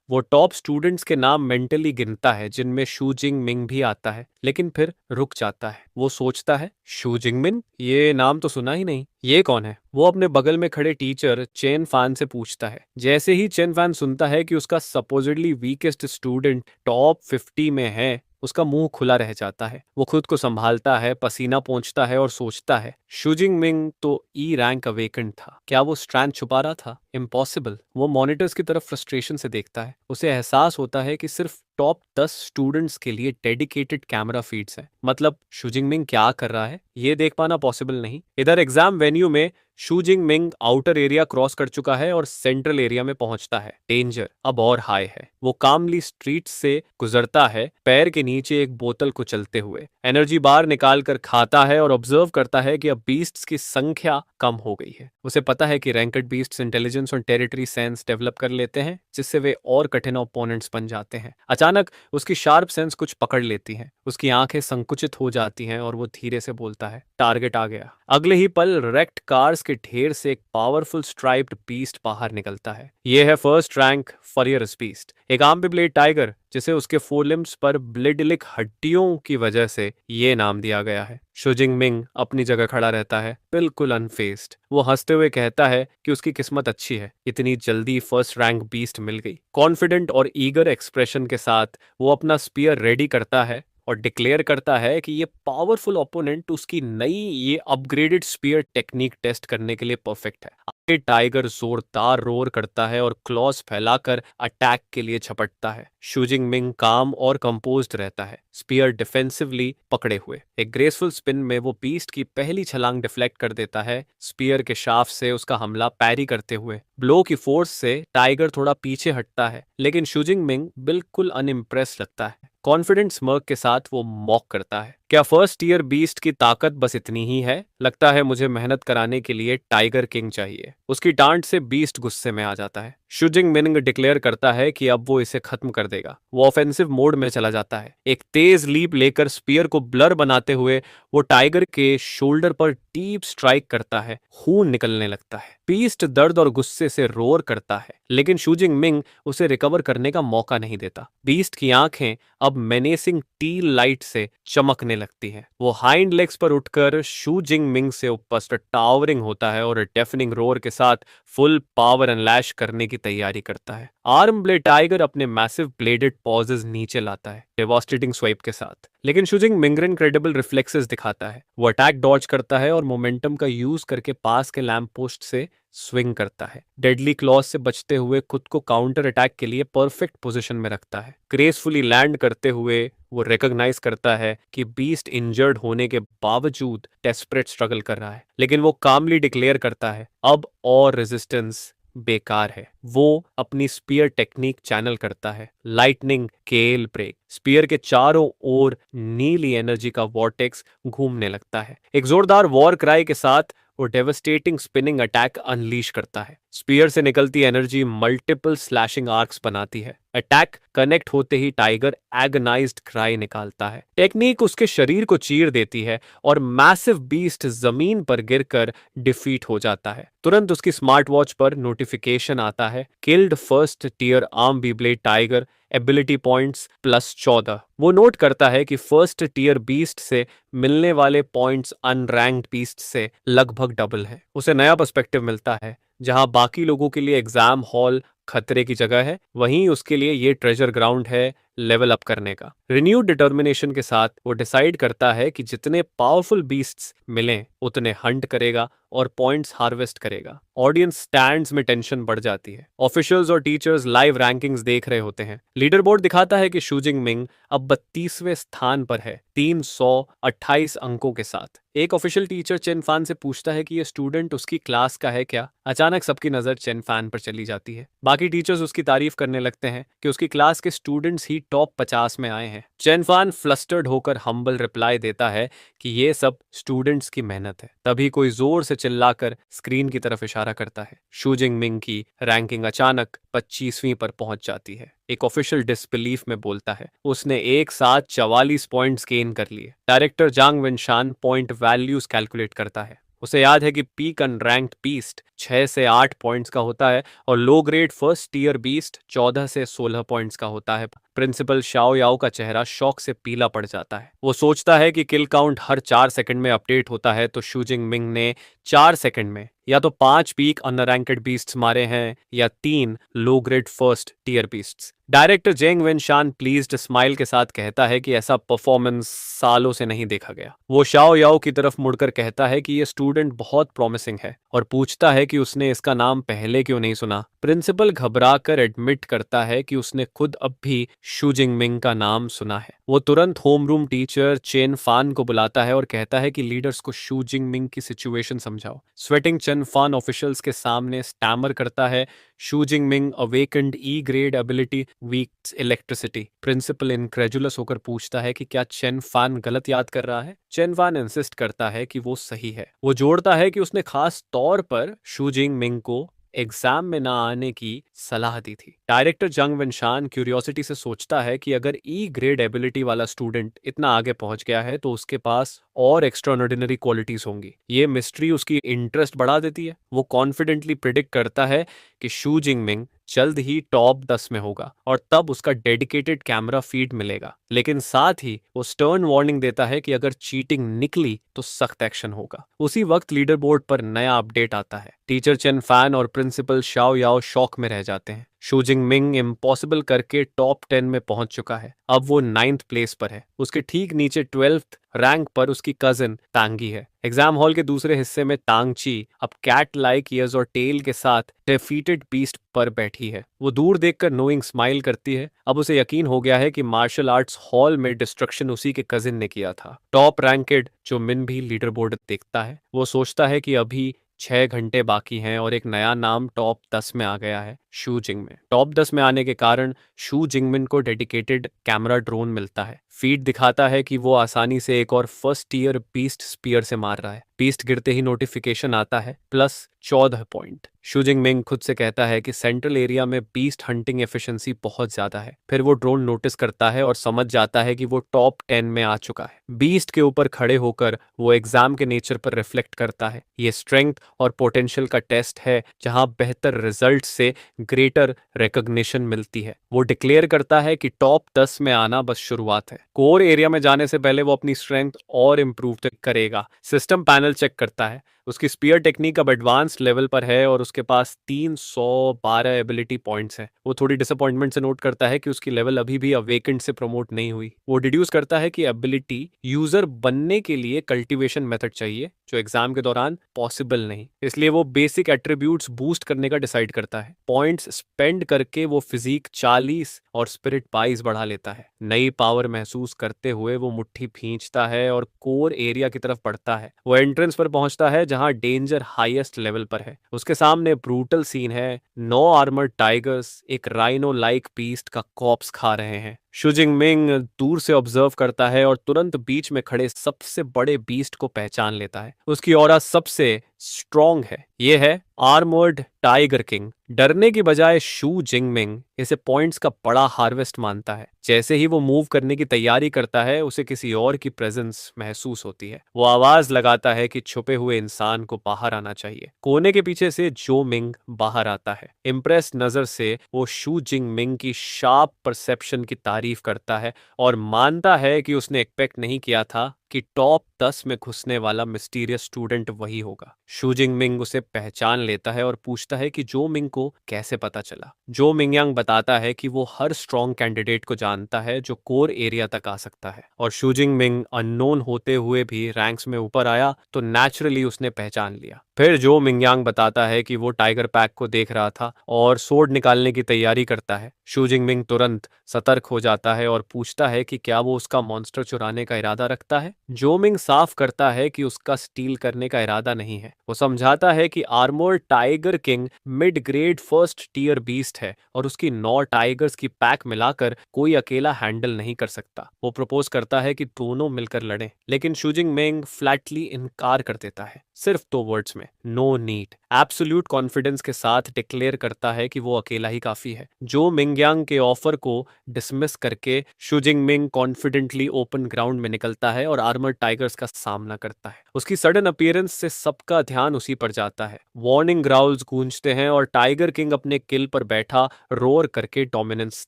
वो टॉप स्टूडेंट्स के नाम मेंटली गिनता है जिनमें शू जिंग मिंग भी आता है, लेकिन फिर रुक जाता है। वो सोचता है, शू जिंग मिन, ये नाम तो सुना ही नहीं, ये कौन है? वो अपने बगल में खड़े टीचर चेन फान से पूछता है। जैसे ही चेन फान सुनता है कि उसका सपोजिडली वीकेस्ट स्टूडेंट टॉप 50 में है, उसका मुंह खुला रह जाता है। वो खुद को संभालता है, पसीना पोंछता है और सोचता है, शुजिंग मिंग तो ई रैंक अवेकेंड था, क्या वो स्ट्रैंड छुपा रहा था? इम्पॉसिबल। वो मॉनिटर्स की तरफ फ्रस्ट्रेशन से देखता है। उसे एहसास होता है कि सिर्फ टॉप 10 स्टूडेंट्स के लिए डेडिकेटेड कैमरा फीड्स हैं। मतलब शुजिंग मिंग क्या कर रहा है ये देख पाना पॉसिबल नहीं। इधर एग्जाम वेन्यू में शू जिंग मिंग आउटर एरिया क्रॉस कर चुका है और सेंट्रल एरिया में पहुंचता है। डेंजर अब और हाई है। वो कामली स्ट्रीट से गुजरता है, पैर के नीचे एक बोतल को चलते हुए एनर्जी बार निकाल कर खाता है और ऑब्जर्व करता है कि अब बीस्ट्स की संख्या कम हो गई है। उसे पता है कि रैंकेड बीस्ट्स इंटेलिजेंस और टेरिटरी सेंस डेवलप कर लेते हैं जिससे वे और कठिन ओपोनेंट्स बन जाते हैं। अचानक उसकी शार्प सेंस कुछ पकड़ लेती है। उसकी आंखें संकुचित हो जाती हैं और वो धीरे से बोलता है, टारगेट आ गया। अगले ही पल रेक्ट कार्स के ढेर से एक पावरफुल स्ट्राइप्ड बीस्ट बाहर निकलता है। यह है फर्स्ट रैंक फरियरस बीस्ट, एक आर्म पे ब्लेड टाइगर जिसे उसके फोरलिम्स पर ब्लेडलिक हड्डियों की वजह से ये नाम दिया गया है। शुजिंग मिंग अपनी जगह खड़ा रहता है, बिल्कुल अनफेस्ड। वो हंसते हुए कहता है कि उसकी किस्मत अच्छी है, इतनी जल्दी फर्स्ट रैंक बीस्ट मिल गई। कॉन्फिडेंट और ईगर एक्सप्रेशन के साथ वो अपना स्पीयर रेडी करता है और डिक्लेयर करता है कि ये पावरफुल ओपोनेंट उसकी नई ये अपग्रेडेड स्पीयर टेक्निक टेस्ट करने के लिए परफेक्ट है। आगे टाइगर जोरदार रोर करता है और क्लॉज फैलाकर अटैक के लिए झपटता है। शुजिंग मिंग काम और कंपोज्ड रहता है, स्पीयर डिफेंसिवली पकड़े हुए। एक ग्रेसफुल स्पिन में वो बीस्ट की पहली छलांग डिफ्लेक्ट कर देता है, स्पीयर के शाफ्ट से उसका हमला पैरी करते हुए। ब्लो की फोर्स से टाइगर थोड़ा पीछे हटता है, लेकिन शुजिंग मिंग बिल्कुल अनइम्प्रेस लगता है। कॉन्फिडेंट स्मर्क के साथ वो मॉक करता है, क्या फर्स्ट ईयर बीस्ट की ताकत बस इतनी ही है? लगता है मुझे मेहनत कराने के लिए टाइगर किंग चाहिए। उसकी डांट से बीस्ट गुस्से में आ जाता है। शुजिंग मिंग डिक्लेयर करता है कि अब वो इसे खत्म कर देगा। वो ऑफेंसिव मोड में चला जाता है। एक तेज लीप लेकर स्पीयर को ब्लर बनाते हुए वो टाइगर के शोल्डर पर डीप स्ट्राइक करता है। खून निकलने लगता है। बीस्ट दर्द और गुस्से से रोर करता है, लेकिन शुजिंग मिंग उसे रिकवर करने का मौका नहीं देता। बीस्ट की आंखें अब मेनेसिंग टील लाइट से चमकने लगती है। वो हाइंड लेग्स पर उठकर शू जिंग मिंग से ऊपर टावरिंग होता है और डेफनिंग रोर के साथ फुल पावर अनलैश करने की तैयारी करता है। आर्म ब्लेड टाइगर अपने मैसिव ब्लेडेड पॉजेस नीचे लाता है डेवास्टेटिंग स्वाइप के साथ, लेकिन शुजिंग मिंग इनक्रेडिबल रिफ्लेक्सेस दिखाता है। वो अटैक डॉज करता है और मोमेंटम का यूज करके पास के लैंप पोस्ट से स्विंग करता है। डेडली क्लॉज से बचते हुए खुद को काउंटर अटैक के लिए परफेक्ट पोजीशन में रखता है। ग्रेसफुली लैंड करते हुए वो रिकॉग्नाइज करता है कि बीस्ट इंजर्ड होने के बावजूद डेस्परेट स्ट्रगल कर रहा है, लेकिन वो कामली डिक्लेयर करता है अब और रेजिस्टेंस बेकार है। वो अपनी स्पीयर टेक्निक चैनल करता है, लाइटनिंग केल ब्रेक। स्पीयर के चारों ओर नीली एनर्जी का वॉर्टेक्स घूमने लगता है। एक जोरदार वॉर क्राई के साथ वो डेवस्टेटिंग स्पिनिंग अटैक अनलीश करता है। स्पीयर से निकलती एनर्जी मल्टीपल स्लैशिंग आर्क्स बनाती है। अटैक कनेक्ट होते ही टाइगर एगनाइज्ड क्राई निकालता है। टेक्निक उसके शरीर को चीर देती है और मैसिव बीस्ट जमीन पर गिरकर डिफीट हो जाता है। तुरंत उसकी स्मार्ट वॉच पर नोटिफिकेशन आता है, killed first tier arm B blade tiger, ability points +14। वो नोट करता है कि फर्स्ट टीयर बीस्ट से मिलने वाले पॉइंट्स अनरैंक्ड बीस्ट से लगभग डबल है। उसे नया पर्सपेक्टिव मिलता है, जहां बाकी लोगों के लिए एग्जाम हॉल खतरे की जगह है, वहीं उसके लिए ये ट्रेजर ग्राउंड है लेवल अप करने का। रिन्यूड डिटर्मिनेशन के साथ वो डिसाइड करता है कि जितने पावरफुल बीस्ट्स मिलें उतने हंट करेगा और पॉइंट्स हार्वेस्ट करेगा। ऑडियंस स्टैंड्स में टेंशन बढ़ जाती है। ऑफिशियल्स और टीचर्स लाइव रैंकिंग्स देख रहे होते हैं। लीडर बोर्ड दिखाता है कि शू जिंगमिंग अब 32वें स्थान पर है, 328 अंकों के साथ। एक ऑफिशियल टीचर चेन फान से पूछता है कि ये स्टूडेंट उसकी क्लास का है क्या। अचानक सबकी नजर चेन फान पर चली जाती है। बाकी टीचर्स उसकी तारीफ करने लगते हैं कि उसकी क्लास के स्टूडेंट्स ही टॉप 50 में आए हैं। चेन फान फ्लस्टर्ड होकर हम्बल रिप्लाई देता है कि ये सब स्टूडेंट्स की मेहनत है। तभी कोई जोर से चिल्लाकर स्क्रीन की तरफ इशारा करता है। शू जिंगमिंग की रैंकिंग अचानक 25वीं पर पहुंच जाती है। एक ऑफिशियल डिसबिलीफ में बोलता है उसने एक साथ 44 पॉइंट्स गेन कर लिए। डायरेक्टर जांग विनशान पॉइंट वैल्यूज कैलकुलेट करता है। उसे याद है कि पीक अनरैंक्ड बीस्ट 6 से 8 पॉइंट्स का होता है और low grade first tier beast 14 से 16 पॉइंट्स का होता है। प्रिंसिपल शाओ याओ का चेहरा शौक से पीला पड़ जाता है। वो सोचता है कि किल काउंट हर 4 सेकंड में अपडेट होता है, तो शू जिंगमिंग ने 4 सेकंड में या तो 5 पीक अनरैंक्ड बीस्ट्स मारे हैं या 3 low grade first tier beasts. Director Zheng Wenshan pleased smile के साथ कहता है कि ऐसा परफॉर्मेंस सालों से नहीं देखा गया। वो शाओ याओ की तरफ मुड़कर कहता है कि ये स्टूडेंट बहुत प्रॉमिसिंग है और पूछता है कि उसने इसका नाम पहले क्यों नहीं सुना। प्रिंसिपल घबराकर एडमिट करता है कि उसने खुद अब भी शू जिंगमिंग का नाम सुना है। वो तुरंत होमरूम टीचर चेन फान को बुलाता है और कहता है कि लीडर्स को शू जिंगमिंग की सिचुएशन समझाओ। स्वेटिंग चेन फान ऑफिशियल्स के सामने स्टैमर करता है, शू Jingming awakened E grade ability weak electricity. Principal incredulous होकर पूछता है कि क्या चेन फान गलत याद कर रहा है। चेन फान इंसिस्ट करता है कि वो सही है। वो जोड़ता है कि उसने खास तौर पर शू जिंगमिंग को एग्जाम में ना आने की सलाह दी थी। डायरेक्टर जंग विनशान क्यूरियोसिटी से सोचता है कि अगर ई ग्रेड एबिलिटी वाला स्टूडेंट इतना आगे पहुंच गया है तो उसके पास और एक्स्ट्राऑर्डिनरी क्वालिटीज होंगी। ये मिस्ट्री उसकी इंटरेस्ट बढ़ा देती है। वो कॉन्फिडेंटली प्रिडिक्ट करता है कि शू जिंगमिंग जल्द ही टॉप 10 में होगा और तब उसका डेडिकेटेड कैमरा फीड मिलेगा। लेकिन साथ ही वो स्टर्न वार्निंग देता है कि अगर चीटिंग निकली तो सख्त एक्शन होगा। उसी वक्त लीडर बोर्ड पर नया अपडेट आता है। टीचर चेन फान और प्रिंसिपल शाओ याओ शॉक में रह जाते हैं। शू जिंगमिंग इम्पॉसिबल करके टॉप 10 में पहुंच चुका है। अब वो 9th प्लेस पर है। उसके ठीक नीचे 12th रैंक पर उसकी कजिन तांगी है। एग्जाम हॉल के दूसरे हिस्से में तांगची अब कैट लाइक ईयर्स और टेल के साथ डिफीटेड बीस्ट पर बैठी है। वो दूर देखकर नोइंग स्माइल करती है। अब उसे यकीन हो गया है कि मार्शल आर्ट्स हॉल में डिस्ट्रक्शन उसी के कजिन ने किया था। टॉप रैंकेड जो मिन भी लीडर बोर्ड देखता है। वो सोचता है कि अभी 6 घंटे बाकी हैं और एक नया नाम टॉप 10 में आ गया है, शू जिंगमिन। टॉप 10 में आने के कारण शू जिंगमिन को डेडिकेटेड कैमरा ड्रोन मिलता है। फीड दिखाता है कि वो आसानी से एक और फर्स्ट ईयर बीस्ट स्पीयर से मार रहा है। बीस्ट गिरते ही नोटिफिकेशन आता है +14 पॉइंट। शू जिंगमिंग खुद से कहता है कि सेंट्रल एरिया में बीस्ट हंटिंग एफिशिएंसी बहुत ज्यादा है। फिर वो ड्रोन नोटिस करता है और समझ जाता है कि वो टॉप 10 में आ चुका है। बीस्ट के ऊपर खड़े होकर वो एग्जाम के नेचर पर रिफ्लेक्ट करता है। ये स्ट्रेंथ और पोटेंशियल का टेस्ट है जहां बेहतर रिजल्ट से ग्रेटर रिकॉग्निशन मिलती है। वो डिक्लेयर करता है कि टॉप 10 में आना बस शुरुआत है। कोर एरिया में जाने से पहले वो अपनी स्ट्रेंथ और इम्प्रूव करेगा। सिस्टम पैनल चेक करता है। उसकी स्पीयर टेक्निक अब एडवांस लेवल पर है और उसके पास 312 एबिलिटी पॉइंट्स हैं। वो थोड़ी डिसअपॉइंटमेंट से नोट करता है कि उसकी लेवल अभी भी अवेकेंट से प्रमोट नहीं हुई। वो डिड्यूस करता है कि एबिलिटी यूजर बनने के लिए कल्टीवेशन मेथड चाहिए जो एग्जाम के दौरान पॉसिबल नहीं। इसलिए वो बेसिक एट्रीब्यूट्स बूस्ट करने का डिसाइड करता है। पॉइंट्स स्पेंड करके वो फिजिक 40 और स्पिरिट 22 बढ़ा लेता है। नई पावर महसूस करते हुए वो मुट्ठी भींचता है और कोर एरिया की तरफ बढ़ता है। वो एंट्रेंस पर पहुंचता है जहां डेंजर हाईएस्ट लेवल पर है। उसके सामने ब्रूटल सीन है। 9 आर्मर्ड टाइगर्स एक राइनो लाइक बीस्ट का कॉप्स खा रहे हैं। शू जिंगमिंग दूर से ऑब्जर्व करता है और तुरंत बीच में खड़े सबसे बड़े बीस्ट को पहचान लेता है। उसकी ऑरा सबसे स्ट्रॉन्ग है। ये है आर्मर्ड टाइगर किंग। डरने की बजाय शू जिंगमिंग इसे पॉइंट्स का बड़ा हार्वेस्ट मानता है। जैसे ही वो मूव करने की तैयारी करता है उसे किसी और की प्रेजेंस महसूस होती है। वो आवाज लगाता है कि छुपे हुए इंसान को बाहर आना चाहिए। कोने के पीछे से जो मिंग बाहर आता है। इम्प्रेस नजर से वो शू जिंगमिंग की शार्प परसेप्शन की तारीफ करता है और मानता है कि उसने एक्सपेक्ट नहीं किया था कि टॉप 10 में घुसने वाला मिस्टीरियस स्टूडेंट वही होगा। शू जिंगमिंग उसे पहचान लेता है और पूछता है कि जो मिंग को कैसे पता चला। जो मिंगयांग बताता है कि वो हर स्ट्रॉन्ग कैंडिडेट को जानता है जो कोर एरिया तक आ सकता है, और शू जिंगमिंग अननोन होते हुए भी रैंक्स में ऊपर आया तो नेचुरली उसने पहचान लिया। फिर जो मिंगयांग बताता है कि वो टाइगर पैक को देख रहा था और सोर्ड निकालने की तैयारी करता है। शू जिंगमिंग तुरंत सतर्क हो जाता है और पूछता है कि क्या वो उसका मॉन्स्टर चुराने का इरादा रखता है। जो मिंग साफ करता है कि उसका स्टील करने का इरादा नहीं है। वो समझाता है कि armoured tiger king mid grade first tier beast है और उसकी 9 टाइगर्स की पैक मिलाकर कोई अकेला हैंडल नहीं कर सकता। वो प्रपोज करता है कि दोनों मिलकर लड़ें, लेकिन शू जिंगमिंग फ्लैटली इनकार कर देता है, सिर्फ 2 वर्ड्स में, नो नीड। एब्सोल्यूट कॉन्फिडेंस के साथ डिक्लेयर करता है कि वो अकेला ही काफी है। जो मिंगयांग के ऑफर को डिसमिस करके शू जिंगमिंग कॉन्फिडेंटली ओपन ग्राउंड में निकलता है और आर्मर्ड टाइगर्स का सामना करता है। उसकी सडन अपीयरेंस से सबका ध्यान उसी पर जाता है। वार्निंग ग्राउल्स गूंजते हैं और टाइगर किंग अपने किल पर बैठा रोर करके डोमिनेंस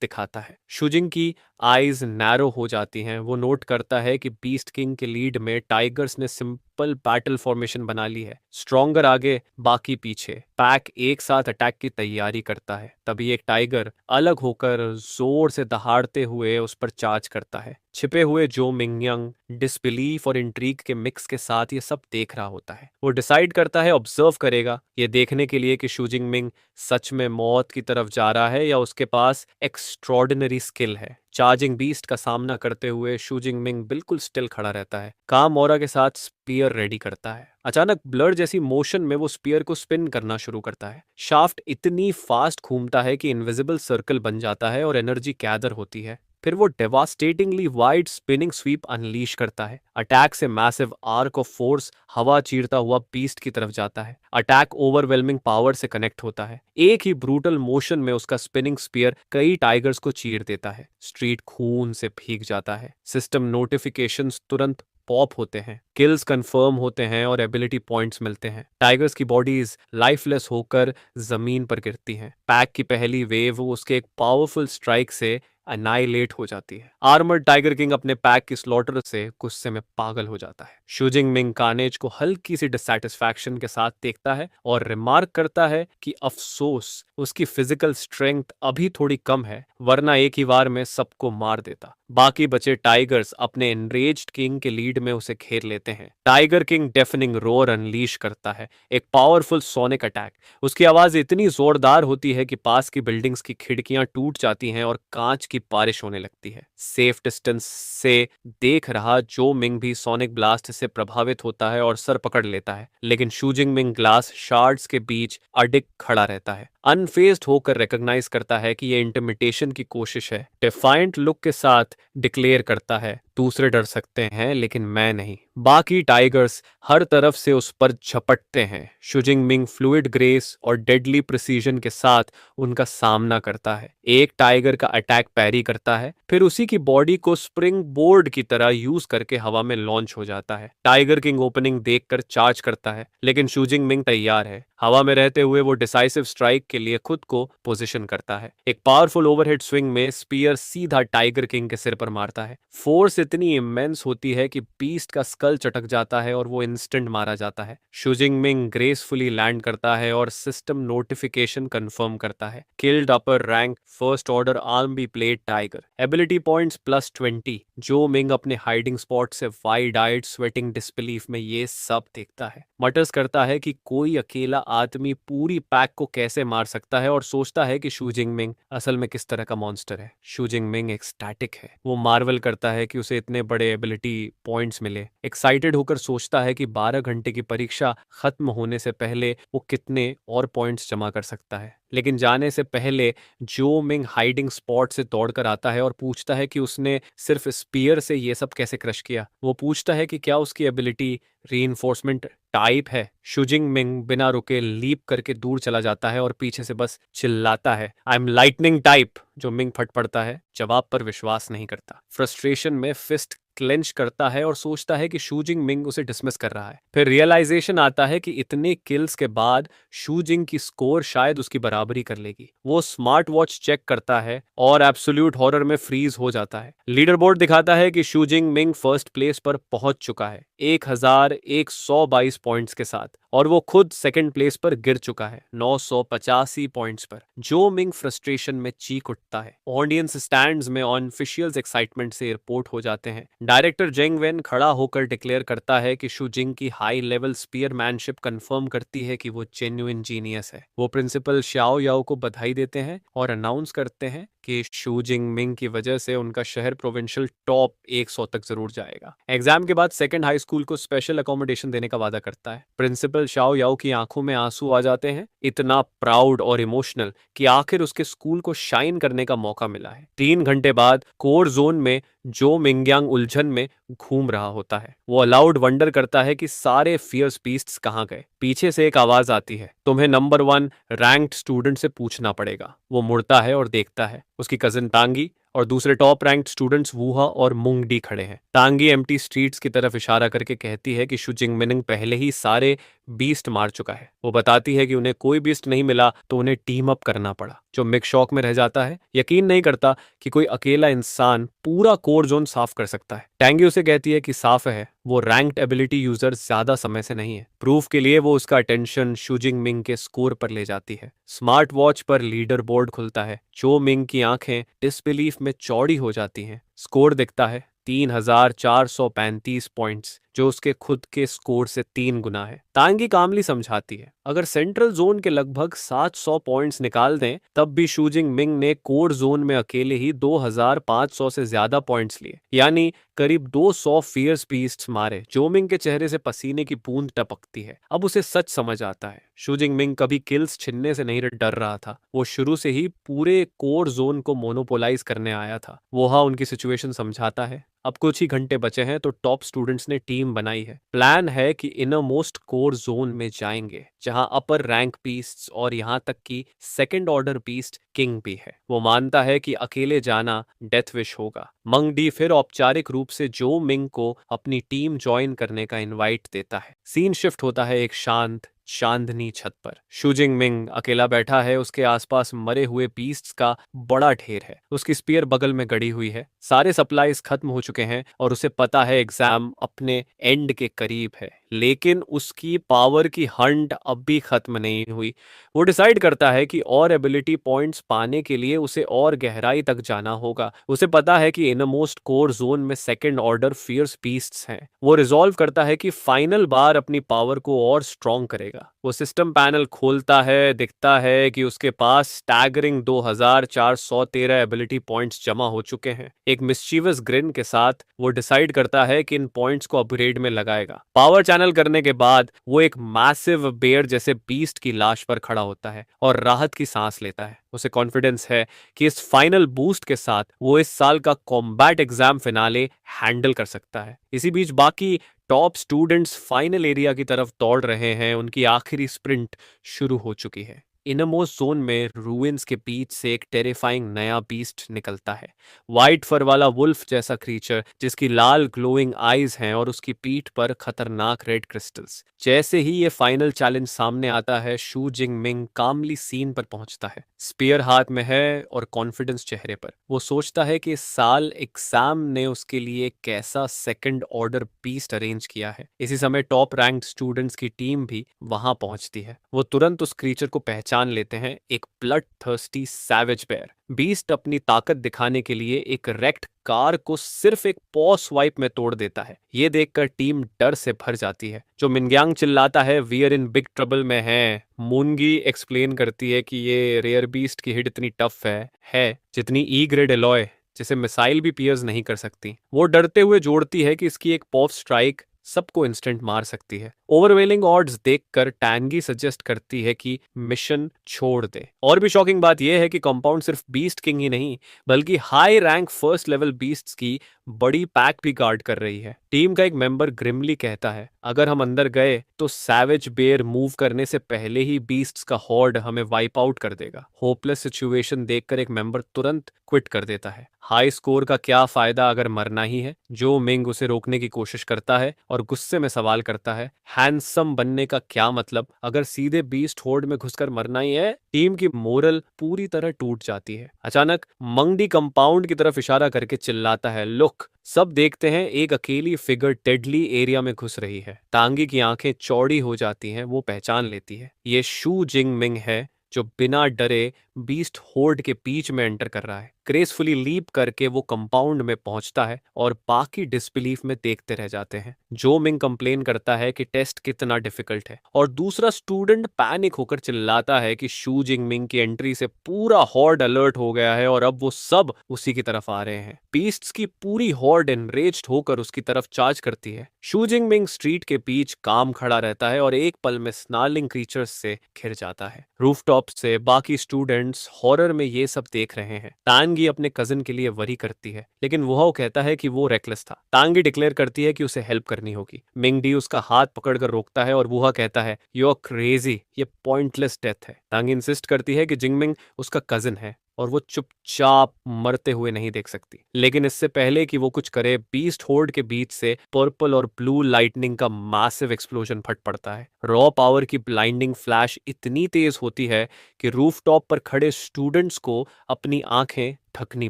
दिखाता है। शू जिंग की आईज नैरो हो जाती हैं। वो नोट करता है कि बीस्ट किंग के लीड में टाइगर्स ने सिंपल बैटल फॉर्मेशन बना ली है, स्ट्रॉन्गर आगे बाकी पीछे। पैक एक साथ अटैक की तैयारी करता है, तभी एक टाइगर अलग होकर जोर से दहाड़ते हुए उस पर चार्ज करता है। छिपे हुए जो मिंगयांग डिसबिलीफ और इंट्रीग के मिक्स के साथ ये सब देख रहा होता है। वो डिसाइड करता है ऑब्जर्व करेगा, ये देखने के लिए कि शू जिंगमिंग सच में मौत की तरफ जा रहा है या उसके पास एक्स्ट्रॉर्डिनरी स्किल है। चार्जिंग बीस्ट का सामना करते हुए शू जिंगमिंग बिल्कुल स्टिल खड़ा रहता है, काम ऑरा के साथ स्पीयर रेडी करता है। अचानक ब्लर जैसी मोशन में वो स्पीयर को स्पिन करना शुरू करता है। शाफ्ट इतनी फास्ट घूमता है कि इनविजिबल सर्कल बन जाता है और एनर्जी गैदर होती है। फिर वो डेवास्टेटिंगली वाइड स्पिनिंग स्वीप अनलीश करता है। अटैक से मैसिव आर्क ऑफ फोर्स हवा चीरता हुआ बीस्ट की तरफ जाता है। अटैक ओवरवेलमिंग पावर से कनेक्ट होता है। एक ही ब्रूटल मोशन में उसका स्पिनिंग स्पीयर कई टाइगर्स को चीर देता है। स्ट्रीट खून से भीग जाता है। सिस्टम नोटिफिकेशंस तुरंत पॉप होते हैं, किल्स कंफर्म होते हैं और एबिलिटी पॉइंट्स मिलते हैं। टाइगर्स की बॉडीज लाइफलेस होकर जमीन पर गिरती हैं। पैक की पहली वेव उसके एक पावरफुल स्ट्राइक से अनाइलेट हो जाती है। आर्मर्ड टाइगर किंग अपने पैक की स्लॉटर से गुस्से में पागल हो जाता है। शू जिंगमिंग कानेज को हल्की सी डिससैटिस्फैक्शन के साथ देखता है और रिमार्क करता है कि अफसोस उसकी फिजिकल स्ट्रेंथ अभी थोड़ी कम है, वरना एक ही बार में सबको मार देता। बाकी बचे टाइगर्स अपने एनरेज्ड किंग के लीड में उसे घेर लेते हैं। Tiger king deafening roar unleash करता है, एक पावरफुल सोनिक अटैक। उसकी आवाज इतनी जोरदार होती है कि पास की बिल्डिंग्स की खिड़कियां टूट जाती हैं और कांच की बारिश होने लगती है। सेफ डिस्टेंस से देख रहा जो मिंग भी सोनिक ब्लास्ट से प्रभावित होता है और सर पकड़ लेता है, लेकिन शू जिंगमिंग ग्लास शार्ड्स के बीच अडिग खड़ा रहता है, अनफेज्ड होकर रिकॉग्नाइज करता है कि ये इंटिमिटेशन की कोशिश है। डिफाइंट लुक के साथ डिक्लेयर करता है, दूसरे डर सकते हैं लेकिन मैं नहीं। बाकी टाइगर्स हर तरफ से उस पर झपटते हैं। शू जिंगमिंग फ्लूइड ग्रेस और डेडली प्रिसीजन के साथ उनका सामना करता है। एक टाइगर का अटैक पैरी करता है, फिर उसी की बॉडी को स्प्रिंग बोर्ड की तरह यूज करके हवा में लॉन्च हो जाता है। टाइगर किंग ओपनिंग देखकर चार्ज करता है, लेकिन शू जिंगमिंग तैयार है। हवा में रहते हुए वो डिसाइसिव स्ट्राइक के लिए खुद को पोजीशन करता है। एक पावरफुल ओवरहेड स्विंग में स्पीयर सीधा टाइगर किंग के सिर पर मारता है। फोर्स इतनी इमेंस होती है कि बीस्ट का स्कल चटक जाता है और वो इंस्टेंट मारा जाता है। शू जिंगमिंग ग्रेसफुली लैंड करता है और सिस्टम नोटिफिकेशन कंफर्म करता है, killed upper rank first order arm be played tiger, ability points +20। जो मिंग अपने हाइडिंग स्पॉट से वाइड आइड स्वेटिंग डिसबिलीफ में ये सब देखता है, मटर्स करता है कि कोई अकेला आदमी पूरी पैक को कैसे मार सकता है और सोचता है कि शू जिंगमिंग असल में किस तरह का मॉन्स्टर है। शू जिंगमिंग एक्सटैटिक है। वो मार्वल करता है कि उसे इतने बड़े एबिलिटी पॉइंट्स मिले। एक्साइटेड होकर सोचता है कि 12 घंटे की परीक्षा खत्म होने से पहले वो कितने और पॉइंट्स जमा कर सकता है। लेकिन जाने से पहले जो मिंग हाइडिंग स्पॉट से दौड़कर आता है और पूछता है कि उसने सिर्फ स्पीयर से ये सब कैसे क्रश किया। वो पूछता है कि क्या उसकी एबिलिटी रीइंफोर्समेंट टाइप है। शू जिंगमिंग बिना रुके लीप करके दूर चला जाता है और पीछे से बस चिल्लाता है, आई एम लाइटनिंग टाइप। जो मिंग फट पड़ता है, जवाब पर विश्वास नहीं करता। फ्रस्ट्रेशन में फिस्ट क्लेंच करता है और सोचता है कि शू जिंग मिंग उसे डिसमिस कर रहा है। फिर रियलाइजेशन आता है कि इतने किल्स के बाद शू जिंग की स्कोर शायद उसकी बराबरी कर लेगी। वो स्मार्ट वॉच चेक करता है और एब्सोल्यूट हॉरर में फ्रीज हो जाता है। लीडर बोर्ड दिखाता है कि शू जिंग मिंग फर्स्ट प्लेस पर पहुंच चुका है 1122 पॉइंट्स के साथ, और वो खुद सेकंड प्लेस पर गिर चुका है 985 पॉइंट्स पर। जो मिंग फ्रस्ट्रेशन में चीख उठता है। ऑडियंस स्टैंड्स में ऑफिशियल्स एक्साइटमेंट से रिपोर्ट हो जाते हैं। डायरेक्टर जेंग वेन खड़ा होकर डिक्लेयर करता है कि शू जिंग की हाई लेवल स्पीयरमैनशिप कंफर्म करती है कि वो जेन्युइन जीनियस है। वो प्रिंसिपल शाओ याओ को बधाई देते हैं और अनाउंस करते हैं कि शू जिंग मिंग की वजह से उनका शहर प्रोविंशियल टॉप 100 तक जरूर जाएगा। एग्जाम के बाद सेकंड हाई स्कूल को स्पेशल अकोमोडेशन देने का वादा करता है। प्रिंसिपल शाओ याओ की आंखों में आंसू आ जाते हैं, इतना प्राउड और इमोशनल कि आखिर उसके स्कूल को शाइन करने का मौका मिला है। 3 घंटे बाद कोर जोन में जो मिंग्यांग उलझन में घूम रहा होता है। वो अलाउड वंडर करता है कि सारे फियर्स बीस्ट्स कहाँ गए। पीछे से एक आवाज आती है, तुम्हें नंबर 1 रैंक्ड स्टूडेंट से पूछना पड़ेगा। वो मुड़ता है और देखता है उसकी कजिन तांगी और दूसरे टॉप रैंक्ड स्टूडेंट्स वूहा और मुंगडी खड़े हैं। तांगी एम्प्टी स्ट्रीट्स की तरफ इशारा करके कहती है कि शू जिंग मिनिंग पहले ही सारे बीस्ट मार चुका है। वो बताती है कि उन्हें कोई बीस्ट नहीं मिला तो उन्हें टीम अप करना पड़ा। जो मिक शॉक में रह जाता है, यकीन नहीं करता कि कोई अकेला इंसान पूरा कोर जोन साफ कर सकता है। टैंगी उसे कहती है कि साफ है वो रैंक्ड एबिलिटी यूजर ज्यादा समय से नहीं है। प्रूफ के लिए वो उसका अटेंशन शू जिंग मिंग के स्कोर पर ले जाती है। स्मार्ट वॉच पर लीडर बोर्ड खुलता है। चो मिंग की आंखें डिसबिलीफ में चौड़ी हो जाती हैं। स्कोर दिखता है 3435 पॉइंट्स, जो उसके खुद के स्कोर से 3 गुना है। तांगी कामली समझाती है, अगर सेंट्रल जोन के लगभग 700 पॉइंट्स निकाल दें तब भी शू जिंग मिंग ने कोर जोन में अकेले ही 2500 से ज्यादा पॉइंट्स लिए, यानी करीब 200 फियर्स बीस्ट्स मारे। जोमिंग के चेहरे से पसीने की बूंद टपकती है। अब उसे सच समझ आता है, शू जिंग मिंग कभी किल्स छिनने से नहीं डर रहा था। वो शुरू से ही पूरे कोर जोन को मोनोपोलाइज करने आया था। वोहा उनकी सिचुएशन समझाता है। अब कुछ ही घंटे बचे हैं तो टॉप स्टूडेंट्स ने टीम बनाई है। प्लान है कि इनर मोस्ट कोर जोन में जाएंगे, जहां अपर रैंक बीस्ट्स और यहां तक कि सेकंड ऑर्डर बीस्ट किंग भी है। वो मानता है कि अकेले जाना डेथ विश होगा। मंग डी फिर औपचारिक रूप से जो मिंग को अपनी टीम ज्वाइन करने का इनवाइट देता है। सीन शिफ्ट होता है एक शांत चांदनी छत पर। शू जिंग मिंग अकेला बैठा है। उसके आसपास मरे हुए बीस्ट्स का बड़ा ढेर है। उसकी स्पीयर बगल में गड़ी हुई है। सारे सप्लाईज खत्म हो चुके हैं और उसे पता है एग्जाम अपने एंड के करीब है, लेकिन उसकी पावर की हंट अब भी खत्म नहीं हुई। वो डिसाइड करता है कि और एबिलिटी पॉइंट्स पाने के लिए उसे और गहराई तक जाना होगा। उसे पता है कि इनरमोस्ट कोर जोन में सेकंड ऑर्डर फियर्स बीस्ट्स हैं। वो रिजॉल्व करता है कि फाइनल बार अपनी पावर को और स्ट्रॉन्ग करेगा। वो सिस्टम पैनल खोलता है, दिखता है कि उसके पास स्टैगरिंग 2413 एबिलिटी पॉइंट्स जमा हो चुके हैं। एक मिस्चीवस ग्रिन के साथ वो डिसाइड करता है कि इन पॉइंट्स को अपग्रेड में लगाएगा। पावर चैनल करने के बाद वो एक मैसिव बेयर जैसे बीस्ट की लाश पर खड़ा होता है और राहत की सांस लेता है। उसे कॉन्फिडेंस है कि इस फाइनल बूस्ट के साथ वो इस साल का कॉम्बैट एग्जाम फिनाले हैंडल कर सकता है। इसी बीच बाकी टॉप स्टूडेंट्स फाइनल एरिया की तरफ दौड़ रहे हैं। उनकी आखिरी स्प्रिंट शुरू हो चुकी है। इनरमोस्ट जोन में रूइंस के बीच से एक टेरिफाइंग नया बीस्ट निकलता है। वाइट फर वाला वुल्फ जैसा क्रीचर जिसकी लाल ग्लोइंग आईज हैं और उसकी पीठ पर खतरनाक रेड क्रिस्टल्स। जैसे ही ये फाइनल चैलेंज सामने आता है, शू जिंग मिंग कामली सीन पर पहुंचता है। स्पीयर हाथ में है और कॉन्फिडेंस चेहरे पर। वो सोचता है कि इस साल एग्जाम ने उसके लिए कैसा सेकंड ऑर्डर बीस्ट अरेंज किया है। इसी समय टॉप रैंक्ड स्टूडेंट्स की टीम भी वहां पहुंचती है। वो तुरंत उस क्रीचर को पहचान लेते हैं, एक blood thirsty savage bear. Beast अपनी ताकत दिखाने के लिए एक रेक्ट कार को सिर्फ एक पॉ स्वाइप में तोड़ देता है। ये देखकर टीम डर से भर जाती है। जो मिनग्यांग चिल्लाता है, we are in big trouble में है। मुनगी एक्सप्लेन करती है कि ये रेयर बीस्ट की हिट इतनी टफ है जितनी ई ग्रेड एलॉय, जिसे मिसाइल भी पियर्स नहीं कर सकती। वो डरते हुए जोड़ती है कि इसकी एक पॉप स्ट्राइक सबको इंस्टेंट मार सकती है। ओवरवेलिंग ऑड्स देखकर टैंगी सजेस्ट करती है कि मिशन छोड़ दे। और भी शॉकिंग बात यह है कि कंपाउंड सिर्फ बीस्ट किंग ही नहीं, बल्कि high rank first level beasts की बड़ी पैक भी गार्ड कर रही है। टीम का एक मेंबर ग्रिमली कहता है, अगर हम अंदर गए तो सैवेज बेयर मूव करने से पहले ही बीस्ट्स का हॉर्ड हमें वाइप आउट कर देगा। होपलेस सिचुएशन देखकर एक मेंबर तुरंत क्विट कर देता है। हाई स्कोर का क्या फायदा अगर मरना ही है। जो मिंग उसे रोकने की कोशिश करता है और गुस्से में सवाल करता है, हैंडसम बनने का क्या मतलब अगर सीधे बीस्ट होर्ड में घुसकर मरना ही है। टीम की मोरल पूरी तरह टूट जाती है। अचानक मंगडी कंपाउंड की तरफ इशारा करके चिल्लाता है, लुक। सब देखते हैं एक अकेली फिगर डेडली एरिया में घुस रही है। तांगी की आंखें चौड़ी हो जाती हैं, वो पहचान लेती है ये शू जिंग मिंग है जो बिना डरे बीस्ट होर्ड के बीच में एंटर कर रहा है। ग्रेसफुली लीप करके वो कंपाउंड में पहुंचता है और बाकी डिसबिलीफ में देखते रह जाते हैं। जो मिंग कंप्लेन करता है कि टेस्ट कितना डिफिकल्ट है और दूसरा स्टूडेंट पैनिक होकर चिल्लाता है कि शू जिंग मिंग की एंट्री से पूरा हॉर्ड अलर्ट हो गया है और अब वो सब उसी की तरफ आ रहे हैं। बीस्ट्स की पूरी हॉर्ड एनरेज्ड होकर उसकी तरफ चार्ज करती है। शू जिंग मिंग स्ट्रीट के बीच काम खड़ा रहता है और एक पल में स्नार्लिंग क्रीचर्स से घिर जाता है। रूफटॉप से बाकी स्टूडेंट्स हॉरर में ये सब देख रहे हैं। तांगी अपने कजिन के लिए वरी करती है, लेकिन वो कहता है कि वो रेकलेस था। तांगी डिक्लेयर करती है कि उसे हेल्प करनी होगी। मिंग डी उसका हाथ पकड़कर रोकता है और वह कहता है, यू आर क्रेजी, ये पॉइंटलेस डेथ है। तांगी इंसिस्ट करती है कि जिंगमिंग उसका कजिन है और वो चुपचाप मरते हुए नहीं देख सकती। लेकिन इससे पहले कि वो कुछ करे, बीस्ट होर्ड के बीच से पर्पल और ब्लू लाइटनिंग का मैसिव एक्सप्लोजन फट पड़ता है। रॉ पावर की ब्लाइंडिंग फ्लैश इतनी तेज होती है कि रूफटॉप पर खड़े स्टूडेंट्स को अपनी आंखें ढकनी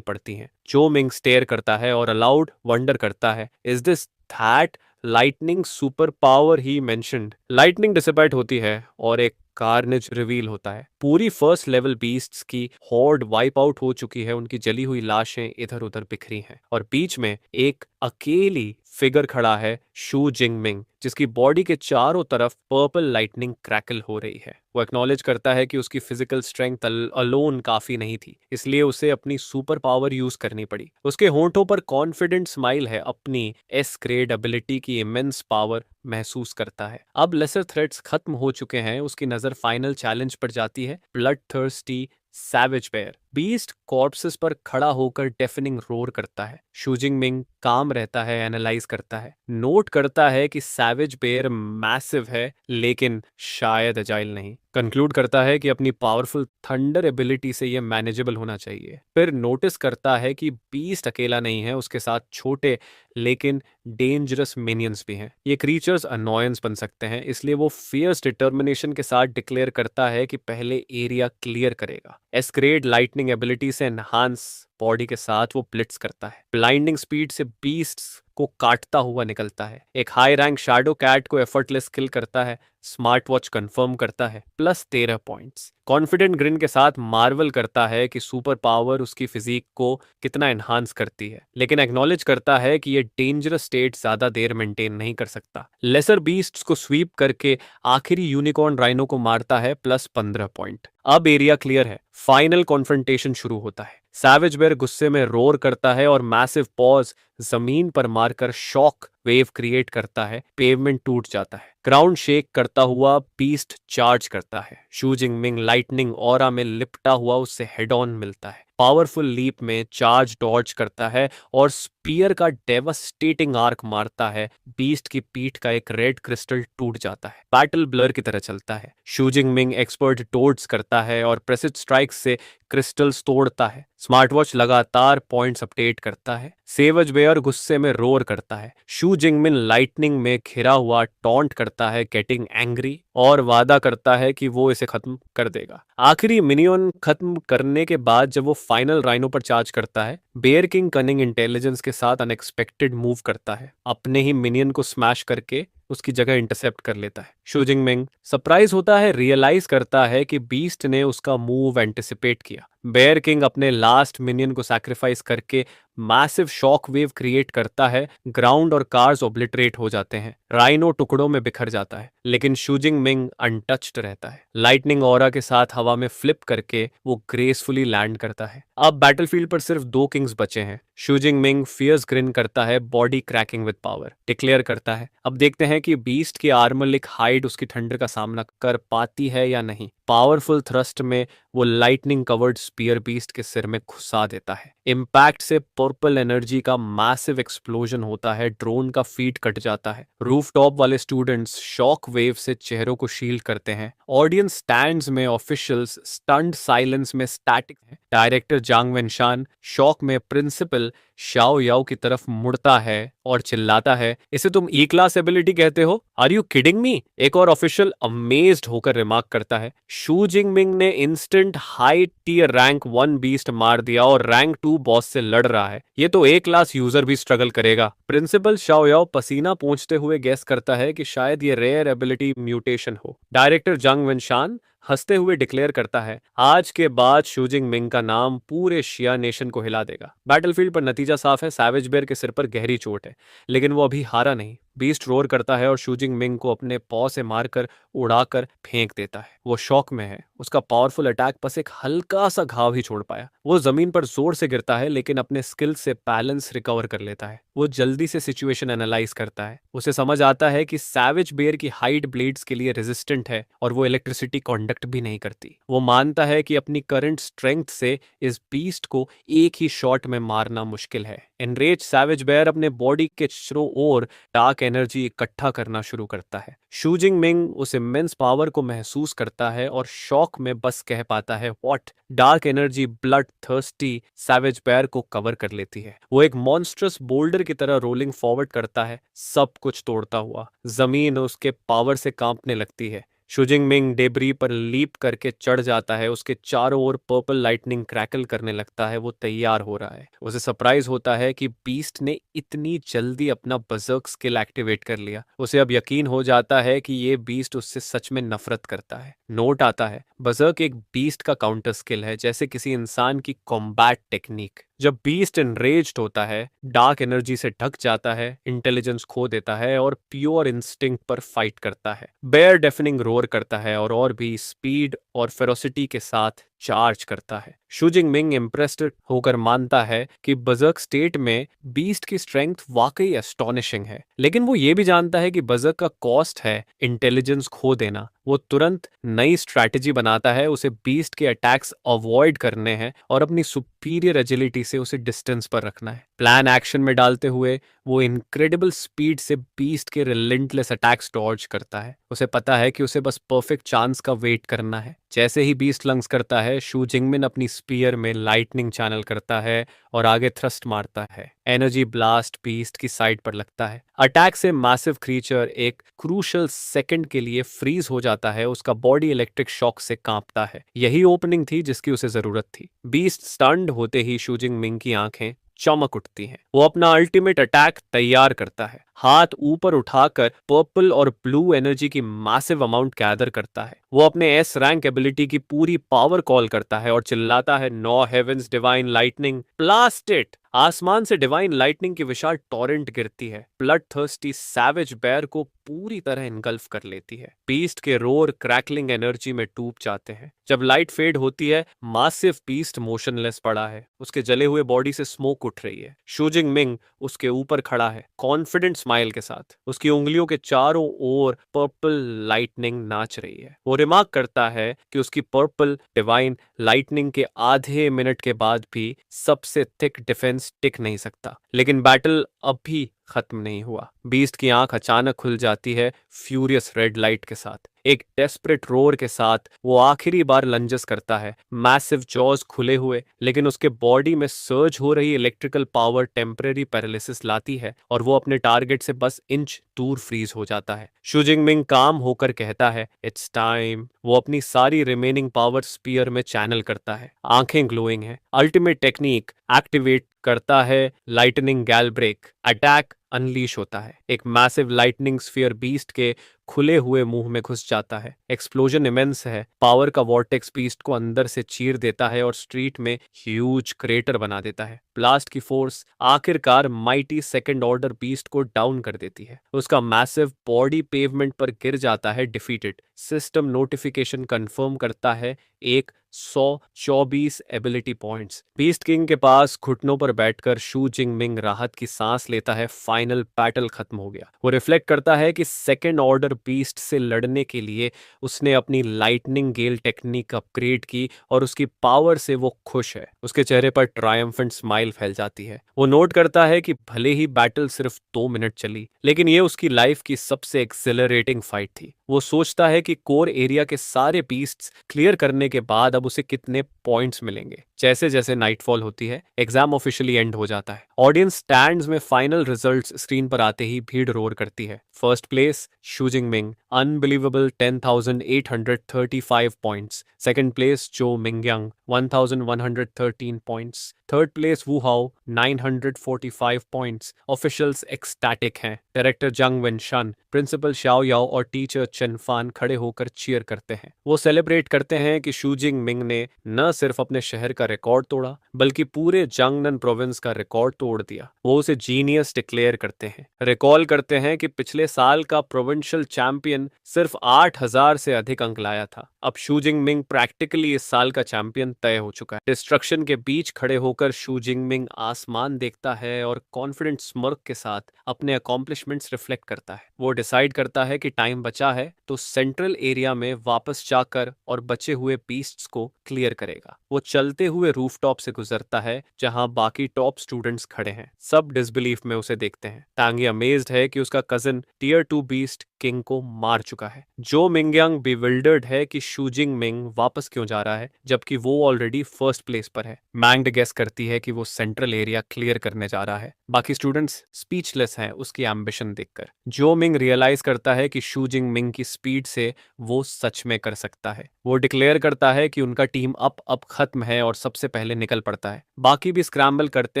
पड़ती हैं। जो मिंग स्टेयर करता है और अलाउड वंडर करता है, is this that lightning super power he mentioned. Lightning dissipate होती है और एक कार्नेज रिवील होता है। पूरी फर्स्ट लेवल बीस्ट्स की हॉर्ड वाइप आउट हो चुकी है। उनकी जली हुई लाशें इधर उधर बिखरी हैं और बीच में एक अकेली फिगर खड़ा है, शू जिंग मिंग, जिसकी बॉडी के चारों तरफ पर्पल लाइटनिंग क्रैकल हो रही है। वो एक्नॉलेज करता है कि उसकी फिजिकल स्ट्रेंथ अलोन काफी नहीं थी, इसलिए उसे अपनी सुपर पावर यूज करनी पड़ी। उसके होंठों पर कॉन्फिडेंट स्माइल है, अपनी एस ग्रेड एबिलिटी की इमेंस पावर महसूस करता है। अब लेसर थ्रेट्स खत्म हो चुके हैं। उसकी नजर फाइनल चैलेंज पर जाती है, blood thirsty savage bear. Beast corpses पर खड़ा होकर डेफिनिंग रोर करता है। शूजिंग मिंग काम रहता है, एनालाइज करता है, नोट करता है कि सैवेज बेयर मैसिव है लेकिन शायद अजाइल नहीं। कंक्लूड करता है कि अपनी पावरफुल थंडर एबिलिटी से यह मैनेजेबल होना चाहिए। फिर नोटिस करता है कि बीस्ट अकेला नहीं है, उसके साथ छोटे लेकिन डेंजरस मिनियंस भी हैं। ये क्रीचर्स अनॉयंस बन सकते हैं, इसलिए वो फियर्स डिटर्मिनेशन के साथ डिक्लेयर करता है कि पहले एरिया क्लियर करेगा। एस्क्रेड लाइटनिंग एबिलिटी से एनहांस बॉडी के साथ वो ब्लिट्स करता है, ब्लाइंडिंग स्पीड से बीस्ट्स को काटता हुआ निकलता है। एक हाई रैंक शैडो कैट को एफर्टलेस किल करता है। स्मार्ट वॉच कंफर्म करता है, प्लस 13 पॉइंट्स। कॉन्फिडेंट ग्रिन के साथ मार्वल करता है कि सुपर पावर उसकी फिजिक को कितना एनहांस करती है, लेकिन एक्नॉलेज करता है कि ये डेंजरस स्टेट ज्यादा देर मेंटेन नहीं कर सकता। लेसर बीस्ट्स को स्वीप करके आखिरी यूनिकॉर्न राइनो को मारता है, प्लस 15 पॉइंट। अब एरिया क्लियर है, फाइनल कॉन्फ्रंटेशन शुरू होता है। सैवेज बेयर गुस्से में रोर करता है और मैसिव पॉज जमीन पर मारकर शॉक वेव क्रिएट करता है। पेवमेंट टूट जाता है, ग्राउंड शेक करता हुआ बीस्ट चार्ज करता है। शू जिंग मिंग लाइटनिंग ऑरा में लिपटा हुआ उससे हेड ऑन मिलता है। पावरफुल लीप में चार्ज डॉज करता है और स्पीयर का डेवास्टेटिंग आर्क मारता है। बीस्ट की पीठ का एक रेड क्रिस्टल टूट जाता है। बैटल ब्लर की तरह चलता है। शू जिंग मिंग एक्सपर्ट टोर्ड्स करता है और प्रेसिड स्ट्राइक से क्रिस्टल्स तोड़ता है। स्मार्ट वॉच लगातार पॉइंट्स अपडेट करता है। सेवज बेयर गुस्से में रोर करता है। शू जिंगमिन लाइटनिंग में घिरा हुआ टॉन्ट करता है, गेटिंग एंग्री, और वादा करता है कि वो इसे खत्म कर देगा। आखिरी मिनियन खत्म करने के बाद जब वो फाइनल राइनो पर चार्ज करता है, बेयर किंग कनिंग इंटेलिजेंस के साथ अनएक्सपेक्टेड मूव करता है, अपने ही मिनियन को स्मैश करके उसकी जगह इंटरसेप्ट कर लेता है। शू जिंगमिंग सरप्राइज होता है, रियलाइज करता है कि बीस्ट ने उसका मूव एंटिसिपेट किया। बेयर किंग अपने लास्ट मिनियन को सैक्रिफाइस करके मैसिव शॉक वेव क्रिएट करता है। ग्राउंड और कार्स ओब्लिटरेट हो जाते हैं। राइनो टुकड़ों में बिखर जाता है, लेकिन शू जिंगमिंग अनटच्ड रहता है। लाइटनिंग ऑरा के साथ हवा में फ्लिप करके वो ग्रेसफुली लैंड करता है। अब बैटलफील्ड पर सिर्फ 2 किंग्स बचे हैं। शू जिंगमिंग फियर्स ग्रिन करता है, body cracking with power, declare करता है, अब देखते हैं कि बीस्ट की आर्मलिक हाइड उसकी ठंडर का सामना कर पाती है या नहीं। पावरफुल थ्रस्ट में वो लाइटनिंग कवर्ड स्पीयर बीस्ट के सिर में घुसा देता है। इम्पैक्ट से पर्पल एनर्जी का मैसिव एक्सप्लोजन होता है, ड्रोन का फीट कट जाता है, रूफटॉप वाले स्टूडेंट्स शॉक वेव से चेहरों को शील्ड करते हैं, ऑडियंस स्टैंड्स में ऑफिशियल्स स्टंड साइलेंस में स्टैटिक है, डायरेक्टर जांग वेनशान शॉक में प्रिंसिपल शाओ याओ की तरफ मुड़ता है और चिल्लाता है, इसे तुम ई क्लास एबिलिटी कहते हो? Are you kidding me? एक और ऑफिशियल अमेज्ड होकर रिमार्क करता है, शू जिंगमिंग ने instant high tier rank 1 beast मार दिया और रैंक 2 बॉस से लड़ रहा है, ये तो ए क्लास यूजर भी स्ट्रगल करेगा। प्रिंसिपल शाओ याओ पसीना पोंछते हुए गेस करता है कि शायद ये रेयर एबिलिटी म्यूटेशन हो। डायरेक्टर जंग वेनशान हंसते हुए डिक्लेयर करता है, आज के बाद शूजिंग मिंग का नाम पूरे शिया नेशन को हिला देगा। बैटलफील्ड पर नतीजा साफ है, सैवेज बेयर के सिर पर गहरी चोट है, लेकिन वो अभी हारा नहीं। बीस्ट रोर करता है और शूजिंग मिंग को अपने पॉ से मारकर उड़ाकर फेंक देता है। वो शॉक में है, उसका पावरफुल अटैक बस एक हल्का सा घाव ही छोड़ पाया। वो जमीन पर जोर से गिरता है, लेकिन अपने स्किल से बैलेंस रिकवर कर लेता है। वो जल्दी से सिचुएशन एनालाइज करता है, उसे समझ आता है कि सैवेज बेयर की हाइट ब्लेड्स के लिए रेजिस्टेंट है और वो इलेक्ट्रिसिटी कंडक्ट भी नहीं करती। वो मानता है कि अपनी करंट स्ट्रेंथ से इस बीस्ट को एक ही शॉट में मारना मुश्किल है। एनरेज सैवेज बेयर अपने बॉडी के चारों ओर डार्क एनर्जी इकट्ठा करना शुरू करता है। शूजिंग मिंग उस इमेंस पावर को महसूस करता है और शॉक में बस कह पाता है, what? Dark energy blood thirsty savage bear को कवर कर लेती है। वो एक मॉन्स्ट्रस बोल्डर की तरह रोलिंग फॉरवर्ड करता है, सब कुछ तोड़ता हुआ। जमीन उसके पावर से कांपने लगती है। शुजिंग मिंग डेबरी पर लीप करके चढ़ जाता है, उसके चारों ओर पर्पल लाइटनिंग क्रैकल करने लगता है। वो तैयार हो रहा है। उसे सरप्राइज होता है कि बीस्ट ने इतनी जल्दी अपना बजर्क स्किल एक्टिवेट कर लिया। उसे अब यकीन हो जाता है कि ये बीस्ट उससे सच में नफरत करता है। नोट आता है, बजर्क एक बीस्ट का काउंटर स्किल है, जैसे किसी इंसान की कॉम्बैट टेक्निक। जब बीस्ट एनरेज्ड होता है, डार्क एनर्जी से ढक जाता है, इंटेलिजेंस खो देता है और प्योर इंस्टिंक्ट पर फाइट करता है। बेयर डेफनिंग रोर करता है और भी स्पीड और फेरोसिटी के साथ चार्ज करता है। शुजिंग मिंग इम्प्रेस्ड होकर मानता है कि बजर्क स्टेट में बीस्ट की स्ट्रेंथ वाकई एस्टॉनिशिंग है, लेकिन वो ये भी जानता है कि बजर्क का कॉस्ट है इंटेलिजेंस खो देना। वो तुरंत नई स्ट्रैटेजी बनाता है, उसे बीस्ट के अटैक्स अवॉइड करने हैं और अपनी सुपीरियर एजिलिटी से उसे डिस्टेंस पर रखना है। प्लान एक्शन में डालते हुए वो इनक्रेडिबल स्पीड से बीस्ट के रिलेंटलेस अटैक्स डॉज करता है। उसे पता है कि उसे बस परफेक्ट चांस का वेट करना है। जैसे ही बीस्ट लंग्स करता है, शू जिंगमिन अपनी स्पीयर में लाइटनिंग चैनल करता है और आगे थ्रस्ट मारता है। एनर्जी ब्लास्ट बीस्ट की साइड पर लगता है। अटैक से मैसिव क्रीचर एक क्रूशल सेकंड के लिए फ्रीज हो जाता है, उसका बॉडी इलेक्ट्रिक शॉक से कांपता है। यही ओपनिंग थी जिसकी उसे जरूरत थी। बीस्ट स्टन्ड होते ही शूजिंग मिंग की आंखें चमक उठती हैं। वो अपना अल्टीमेट अटैक तैयार करता है, हाथ ऊपर उठाकर पर्पल और ब्लू एनर्जी की मैसिव अमाउंट गैदर करता है। वो अपने एस रैंक एबिलिटी की पूरी पावर कॉल करता है और चिल्लाता है, no heavens divine lightning, blast it. आसमान से डिवाइन लाइटनिंग की विशाल टॉरेंट गिरती है, ब्लड थर्स्टी सैवेज बेयर को पूरी तरह इनगल्फ कर लेती है। बीस्ट के रोर क्रैकलिंग एनर्जी में डूब जाते हैं। जब लाइट फेड होती है, मासिव बीस्ट मोशनलेस पड़ा है, उसके जले हुए बॉडी से स्मोक उठ रही है। शूजिंग मिंग उसके ऊपर खड़ा है, कॉन्फिडेंट स्माइल के साथ। उसकी उंगलियों के चारों ओर पर्पल लाइटनिंग नाच रही है। वो रिमार्क करता है कि उसकी पर्पल डिवाइन लाइटनिंग के आधे मिनट के बाद भी सबसे थिक डिफेंस टिक नहीं सकता। लेकिन बैटल अब भी खत्म नहीं हुआ। बीस्ट की आंख अचानक खुल जाती है, फ्यूरियस रेड लाइट के साथ। एक डेस्परेट रोर के साथ वो आखिरी बार लंजस करता है, मैसिव जॉज खुले हुए, लेकिन उसके बॉडी में सर्ज हो रही इलेक्ट्रिकल पावर टेम्परेरी पैरालिसिस लाती है और वो अपने टारगेट से बस इंच दूर फ्रीज हो जाता है। शुजिंग मिंग काम होकर कहता है, इट्स टाइम। वो अपनी सारी रिमेनिंग पावर स्पीयर में चैनल करता है, आंखें ग्लोइंग है। अल्टीमेट टेक्निक एक्टिवेट करता है, लाइटनिंग गैल ब्रेक। अटैक अनलीश होता है, एक मैसिव लाइटनिंग स्फीयर बीस्ट के खुले हुए मुंह में घुस जाता है। एक्सप्लोजन इमेंस है, पावर का वॉर्टेक्स बीस्ट को अंदर से चीर देता है और स्ट्रीट में ह्यूज क्रेटर बना देता है। ब्लास्ट की फोर्स आखिरकार माइटी सेकंड ऑर्डर बीस्ट को डाउन कर देती है। उसका मैसिव बॉडी पेवमेंट पर गिर जाता है, डिफीटेड। सिस्टम नोटिफिकेशन कंफर्म करता है एक 124 एबिलिटी पॉइंट्स। बीस्ट किंग के पास घुटनों पर बैठकर शू जिंगमिंग राहत की सांस लेता है। फाइनल बैटल खत्म हो गया। वो रिफ्लेक्ट करता है कि सेकेंड ऑर्डर बीस्ट से लड़ने के लिए उसने अपनी लाइटनिंग गेल टेक्निक अपग्रेड की और उसकी पावर से वो खुश है। उसके चेहरे पर ट्रायम्फेंट स्माइल फैल जाती है। वो नोट करता है कि भले ही बैटल सिर्फ 2 मिनट चली, लेकिन ये उसकी लाइफ की सबसे एक्सिलरेटिंग फाइट थी। वो सोचता है कि कोर एरिया के सारे बीस्ट्स क्लियर करने के बाद अब उसे कितने पॉइंट्स मिलेंगे। जैसे जैसे नाइटफॉल होती है, एग्जाम ऑफिशियली एंड हो जाता है। ऑडियंस स्टैंड्स में फाइनल रिजल्ट्स स्क्रीन पर आते ही भीड़ रोर करती है। फर्स्ट प्लेस शू जिंगमिंग, अनबिलीवेबल 10,835 पॉइंट्स। सेकंड प्लेस जो मिंगयांग, 1,113 पॉइंट्स। थर्ड प्लेस वू हाओ, 945 पॉइंट्स। ऑफिशियल्स एक्सटैटिक हैं। डायरेक्टर जंग वेनशन, प्रिंसिपल शाओ याओ और टीचर चेन फान खड़े होकर चीयर करते हैं। वो सेलिब्रेट करते हैं कि शू जिंगमिंग ने न सिर्फ अपने शहर का रिकॉर्ड तोड़ा, बल्कि पूरे जंगनन प्रोविंस का रिकॉर्ड तोड़ दिया। वो उसे जीनियस डिक्लेयर करते हैं। रिकॉल करते हैं कि पिछले साल का प्रोविंशियल चैंपियन सिर्फ 8,000 से अधिक अंक लाया था। अब शू जिंगमिंग प्रैक्टिकली इस साल का चैंपियन तय हो चुका है। डिस्ट्रक्शन के बीच खड़े होकर शू जिंगमिंग आसमान देखता है और कॉन्फिडेंट स्मर्क के साथ अपने अकॉम्प्लिशमेंट्स रिफ्लेक्ट करता है। वो डिसाइड करता है कि टाइम बचा है तो सेंट्रल एरिया में वापस जाकर और बचे हुए बीस्ट्स को क्लियर करेगा। वो चलते हुए रूफटॉप से गुजरता है जहां बाकी टॉप स्टूडेंट्स खड़े हैं। सब डिसबिलीफ में उसे देखते हैं। तांगी अमेज्ड है कि उसका कजन टियर 2 बीस्ट किंग को मार चुका है। जो मिंगयांग बिविल्डर्ड है कि शू जिंगमिंग वापस क्यों जा रहा है जबकि वो ऑलरेडी फर्स्ट प्लेस पर है। मैंग गेस करती है कि वो सेंट्रल एरिया क्लियर करने जा रहा है। बाकी स्टूडेंट्स स्पीचलेस हैं उसकी एम्बिशन देखकर। जो मिंग रियलाइज करता है कि शू जिंगमिंग की स्पीड से वो सच में कर सकता है। वो डिक्लेयर करता है कि उनका टीम अब खत्म है और सबसे पहले निकल पड़ता है। बाकी भी स्क्रैम्बल करते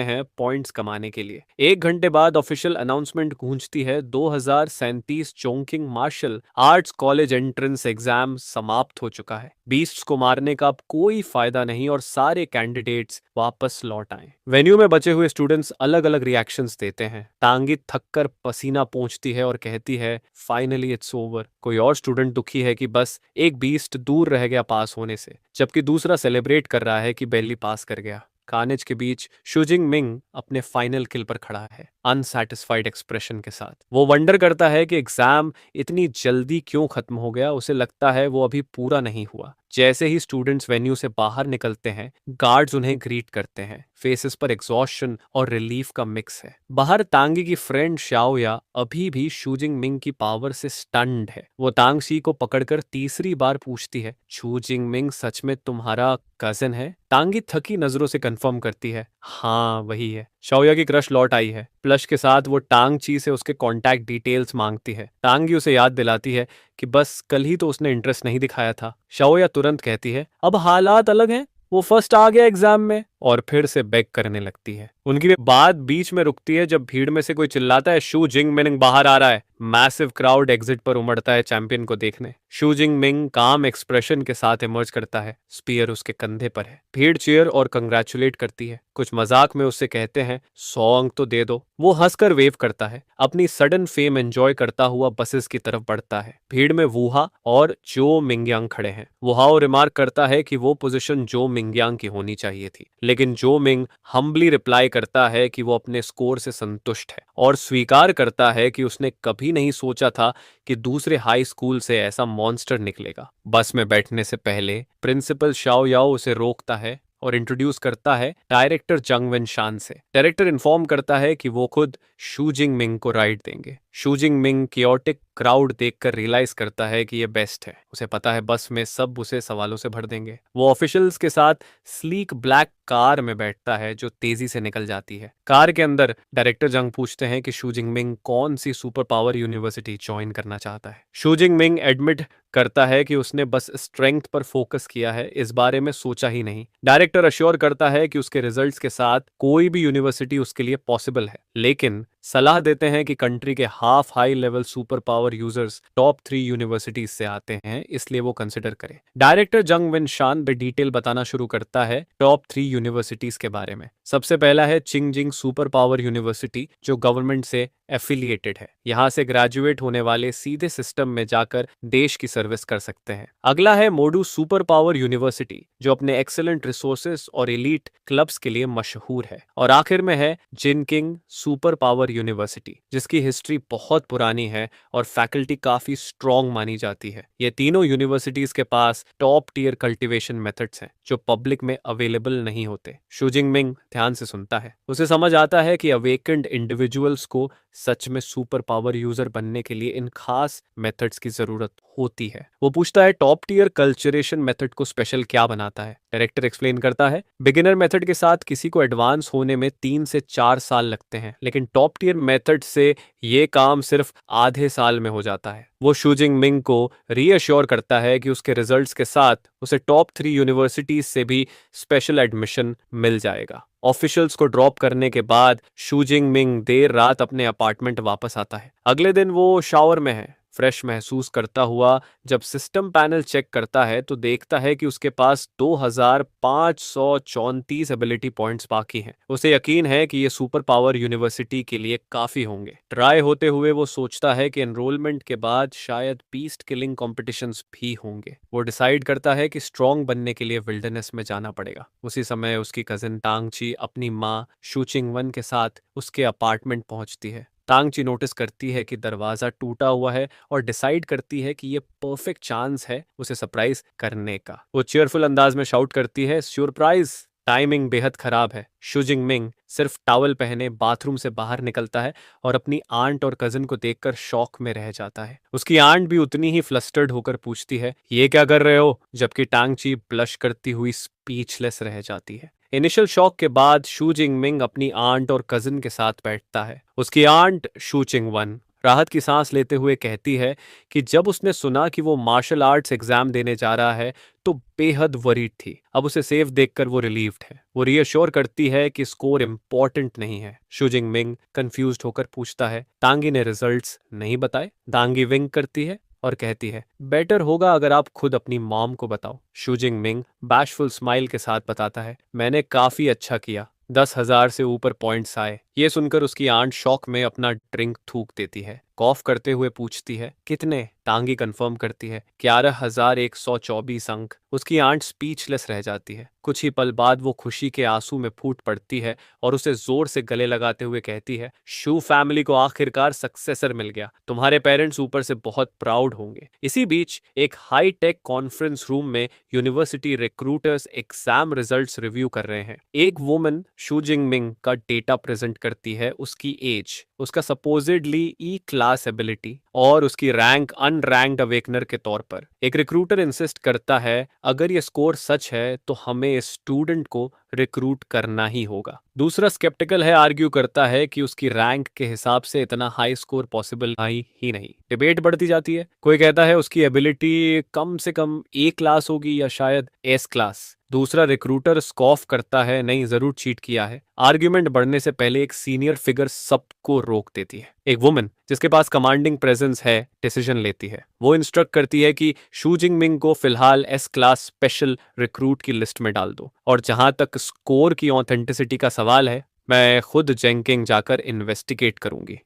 हैं पॉइंट्स कमाने के लिए। 1 घंटे बाद ऑफिशियल अनाउंसमेंट गूंजती है। 2037 Chongqing martial arts college entrance exam समाप्त हो चुका है। बीस्ट्स को मारने का अब कोई फायदा नहीं और सारे कैंडिडेट्स वापस लौट आए। वेन्यू में बचे हुए स्टूडेंट्स अलग अलग रिएक्शंस देते हैं। तांगी थककर पसीना पोंछती है और कहती है फाइनली इट्स ओवर। कोई और स्टूडेंट दुखी है कि बस एक बीस्ट दूर रह गया पास होने से, जबकि दूसरा सेलिब्रेट कर रहा है कि बेली पास कर गया। कार्नेज के बीच शू जिंगमिंग अपने फाइनल किल पर खड़ा है, अनसैटिस्फाइड एक्सप्रेशन के साथ। वो वंडर करता है कि एग्जाम इतनी जल्दी क्यों खत्म हो गया। उसे लगता है वो अभी पूरा नहीं हुआ। जैसे ही स्टूडेंट्स वेन्यू से बाहर निकलते हैं, गार्ड्स उन्हें ग्रीट करते हैं। फेसेस पर एग्जॉस्शन और रिलीफ का मिक्स है। बाहर तांगी की फ्रेंड शाओया अभी भी शू जिंगमिंग की पावर से स्टन्ड है। वो तांगशी को पकड़कर तीसरी बार पूछती है, शू जिंगमिंग सच में तुम्हारा कजन है? तांगी थकी नजरों से कंफर्म करती है, हाँ वही है। शाओया की क्रश लौट आई है। प्लश के साथ वो टांग ची से उसके कॉन्टैक्ट डिटेल्स मांगती है। टांगी उसे याद दिलाती है कि बस कल ही तो उसने इंटरेस्ट नहीं दिखाया था। शाओया तुरंत कहती है, अब हालात अलग हैं, वो फर्स्ट आ गया एग्जाम में, और फिर से बेग करने लगती है। उनकी बात बीच में रुकती है जब भीड़ में से कोई चिल्लाता है, शू जिंगमिंग बाहर आ रहा है। मैसिव क्राउड एग्जिट पर उमड़ता है चैंपियन को देखने। शू जिंगमिंग काम एक्सप्रेशन के साथ इमर्ज करता है। स्पीयर उसके कंधे पर है। भीड़ चीयर और कंग्रेचुलेट करती है। कुछ मजाक में उससे कहते हैं 100 अंक तो दे दो। वो हंसकर वेव करता है। अपनी सडन फेम एंजॉय करता हुआ बसेस की तरफ बढ़ता है। भीड़ में वूहा और जो मिंगयांग खड़े हैं। वुहाओ रिमार्क करता है कि वो पोजीशन जो मिंगयांग की होनी चाहिए थी, लेकिन जो मिंग हम्बली रिप्लाई करता है कि वो अपने स्कोर से संतुष्ट है और स्वीकार करता है कि उसने कभी नहीं सोचा था कि दूसरे हाई स्कूल से ऐसा मॉन्स्टर निकलेगा। बस में बैठने से पहले प्रिंसिपल शाओ याओ उसे रोकता है और इंट्रोड्यूस करता है डायरेक्टर जंग वेनशान से। डायरेक्टर इन्फॉर्म करता है कि वो खुद शू जिंगमिंग को राइड देंगे। शू जिंगमिंग कियोटिक क्राउड देखकर रियलाइज करता है कि ये बेस्ट है। उसे पता है बस में सब उसे सवालों से भर देंगे। वो ऑफिशियल्स के साथ स्लीक ब्लैक कार में बैठता है जो तेजी से निकल जाती है। कार के अंदर डायरेक्टर जंग पूछते हैं कि शू जिंगमिंग कौन सी सुपर पावर यूनिवर्सिटी ज्वाइन करना चाहता है। शू जिंगमिंग एडमिट करता है कि उसने बस स्ट्रेंथ पर फोकस किया है, इस बारे में सोचा ही नहीं। डायरेक्टर अश्योर करता है कि उसके रिजल्ट्स के साथ कोई भी यूनिवर्सिटी उसके लिए पॉसिबल है, लेकिन सलाह देते हैं कि कंट्री के half high level super power users top 3 universities से आते हैं, इसलिए वो कंसिडर करें। डायरेक्टर जंग विन शान डिटेल बताना शुरू करता है टॉप 3 यूनिवर्सिटीज के बारे में। सबसे पहला है चिंगजिंग सुपर पावर यूनिवर्सिटी, जो गवर्नमेंट से एफिलिएटेड है। यहाँ से ग्रेजुएट होने वाले सीधे सिस्टम में जाकर देश की सर्विस कर सकते हैं। अगला है मोडू सुपर पावर यूनिवर्सिटी, जो अपने एक्सेलेंट रिसोर्सेस और एलीट क्लब्स के लिए मशहूर है। और आखिर में है जिनकिंग सुपर पावर यूनिवर्सिटी, जिसकी हिस्ट्री बहुत पुरानी है और फैकल्टी काफी स्ट्रॉन्ग मानी जाती है। ये तीनों यूनिवर्सिटीज के पास टॉप टीयर कल्टीवेशन मेथड्स हैं, जो पब्लिक में अवेलेबल नहीं होते। शू जिंगमिंग ध्यान से सुनता है। उसे समझ आता है कि अवेकेंड इंडिविजुअल्स को सच में सुपर पावर यूजर बनने के लिए इन खास मेथड्स की जरूरत होती है। वो पूछता है टॉप टीयर कल्चरेशन मेथड को स्पेशल क्या बनाता है। डायरेक्टर एक्सप्लेन करता है बिगिनर मेथड के साथ किसी को एडवांस होने में 3 से 4 साल लगते हैं, लेकिन टॉप टीयर मेथड से ये काम सिर्फ आधे साल में हो जाता है। वो शू जिंगमिंग को रीअश्योर करता है कि उसके रिजल्ट्स के साथ उसे टॉप 3 यूनिवर्सिटीज से भी स्पेशल एडमिशन मिल जाएगा। ऑफिशियल्स को ड्रॉप करने के बाद शू जिंगमिंग देर रात अपने अपार्टमेंट वापस आता है। अगले दिन वो शावर में है, फ्रेश महसूस करता हुआ। जब सिस्टम पैनल चेक करता है तो देखता है कि उसके पास 2534 एबिलिटी पॉइंट्स बाकी हैं। उसे यकीन है कि ये सुपर पावर यूनिवर्सिटी के लिए काफी होंगे। ट्राई होते हुए वो सोचता है कि एनरोलमेंट के बाद शायद बीस्ट किलिंग कॉम्पिटिशन्स भी होंगे। वो डिसाइड करता है कि स्ट्रॉन्ग बनने के लिए विल्डरनेस में जाना पड़ेगा। उसी समय उसकी कजिन टांगची अपनी माँ शू चिंगवन के साथ उसके अपार्टमेंट पहुंचती है। तांगची नोटिस करती है कि दरवाजा टूटा हुआ है और डिसाइड करती है कि ये परफेक्ट चांस है उसे सरप्राइज करने का। वो चीयरफुल अंदाज में शाउट करती है सरप्राइज। टाइमिंग बेहद खराब है। शू जिंगमिंग सिर्फ टॉवल पहने बाथरूम से बाहर निकलता है और अपनी आंट और कजिन को देखकर शॉक में रह जाता है। उसकी आंट भी उतनी ही फ्लस्टर्ड होकर पूछती है ये क्या कर रहे हो, जबकि टांगची ब्लश करती हुई स्पीचलेस रह जाती है। इनिशियल शॉक के बाद शू जिंगमिंग अपनी आंट और कजिन के साथ बैठता है। उसकी आंट शू चिंगवन राहत की सांस लेते हुए कहती है कि जब उसने सुना कि वो मार्शल आर्ट्स एग्जाम देने जा रहा है तो बेहद वरीड थी। अब उसे सेफ देखकर वो रिलीव्ड है। वो रीअश्योर करती है कि स्कोर इंपॉर्टेंट नहीं है। शू जिंगमिंग कंफ्यूज्ड होकर पूछता है तांगी ने रिजल्ट्स नहीं बताए। तांगी विंक करती है और कहती है बेटर होगा अगर आप खुद अपनी मॉम को बताओ। शू जिंगमिंग बैशफुल स्माइल के साथ बताता है मैंने काफी अच्छा किया, 10,000 से ऊपर पॉइंट्स आए। ये सुनकर उसकी आंट शॉक में अपना ड्रिंक थूक देती है। कॉफ करते हुए पूछती है कितने। तांगी कंफर्म करती है 11,124 अंक। उसकी आंट स्पीचलेस रह जाती है। कुछ ही पल बाद वो खुशी के आंसू में फूट पड़ती है और उसे जोर से गले लगाते हुए कहती है शू फैमिली को आखिरकार सक्सेसर मिल गया, तुम्हारे पेरेंट्स ऊपर से बहुत प्राउड होंगे। इसी बीच एक हाई टेक कॉन्फ्रेंस रूम में university recruiters exam results review कर रहे हैं। एक वुमन शू जिंगमिंग का डेटा प्रेजेंट करती है, उसकी एज, उसका सपोजिडली ई क्लास एबिलिटी और उसकी रैंक अनरैंक्ड अवेकनर के तौर पर। एक रिक्रूटर इंसिस्ट करता है अगर ये स्कोर सच है तो हमें इस स्टूडेंट को रिक्रूट करना ही होगा। दूसरा स्केप्टिकल है, आर्ग्यू करता है कि उसकी रैंक के हिसाब से इतना हाई स्कोर पॉसिबल ही नहीं। डिबेट बढ़ती जाती है। कोई कहता है उसकी एबिलिटी कम से कम ए क्लास होगी या शायद एस क्लास। दूसरा रिक्रूटर स्कॉफ करता है नहीं, जरूर चीट किया है। आर्ग्यूमेंट बढ़ने से पहले एक सीनियर फिगर सबको रोक देती है। एक वुमन जिसके पास कमांडिंग प्रेजेंस है डिसीजन लेती है। वो इंस्ट्रक्ट करती है कि शू जिंगमिंग को फिलहाल एस क्लास स्पेशल रिक्रूट की लिस्ट में डाल दो। और जहां तक स्कोर की ऑथेंटिसिटी का सवाल है, मैं खुद जेंकिंग जाकर इन्वेस्टिगेट करूंगी।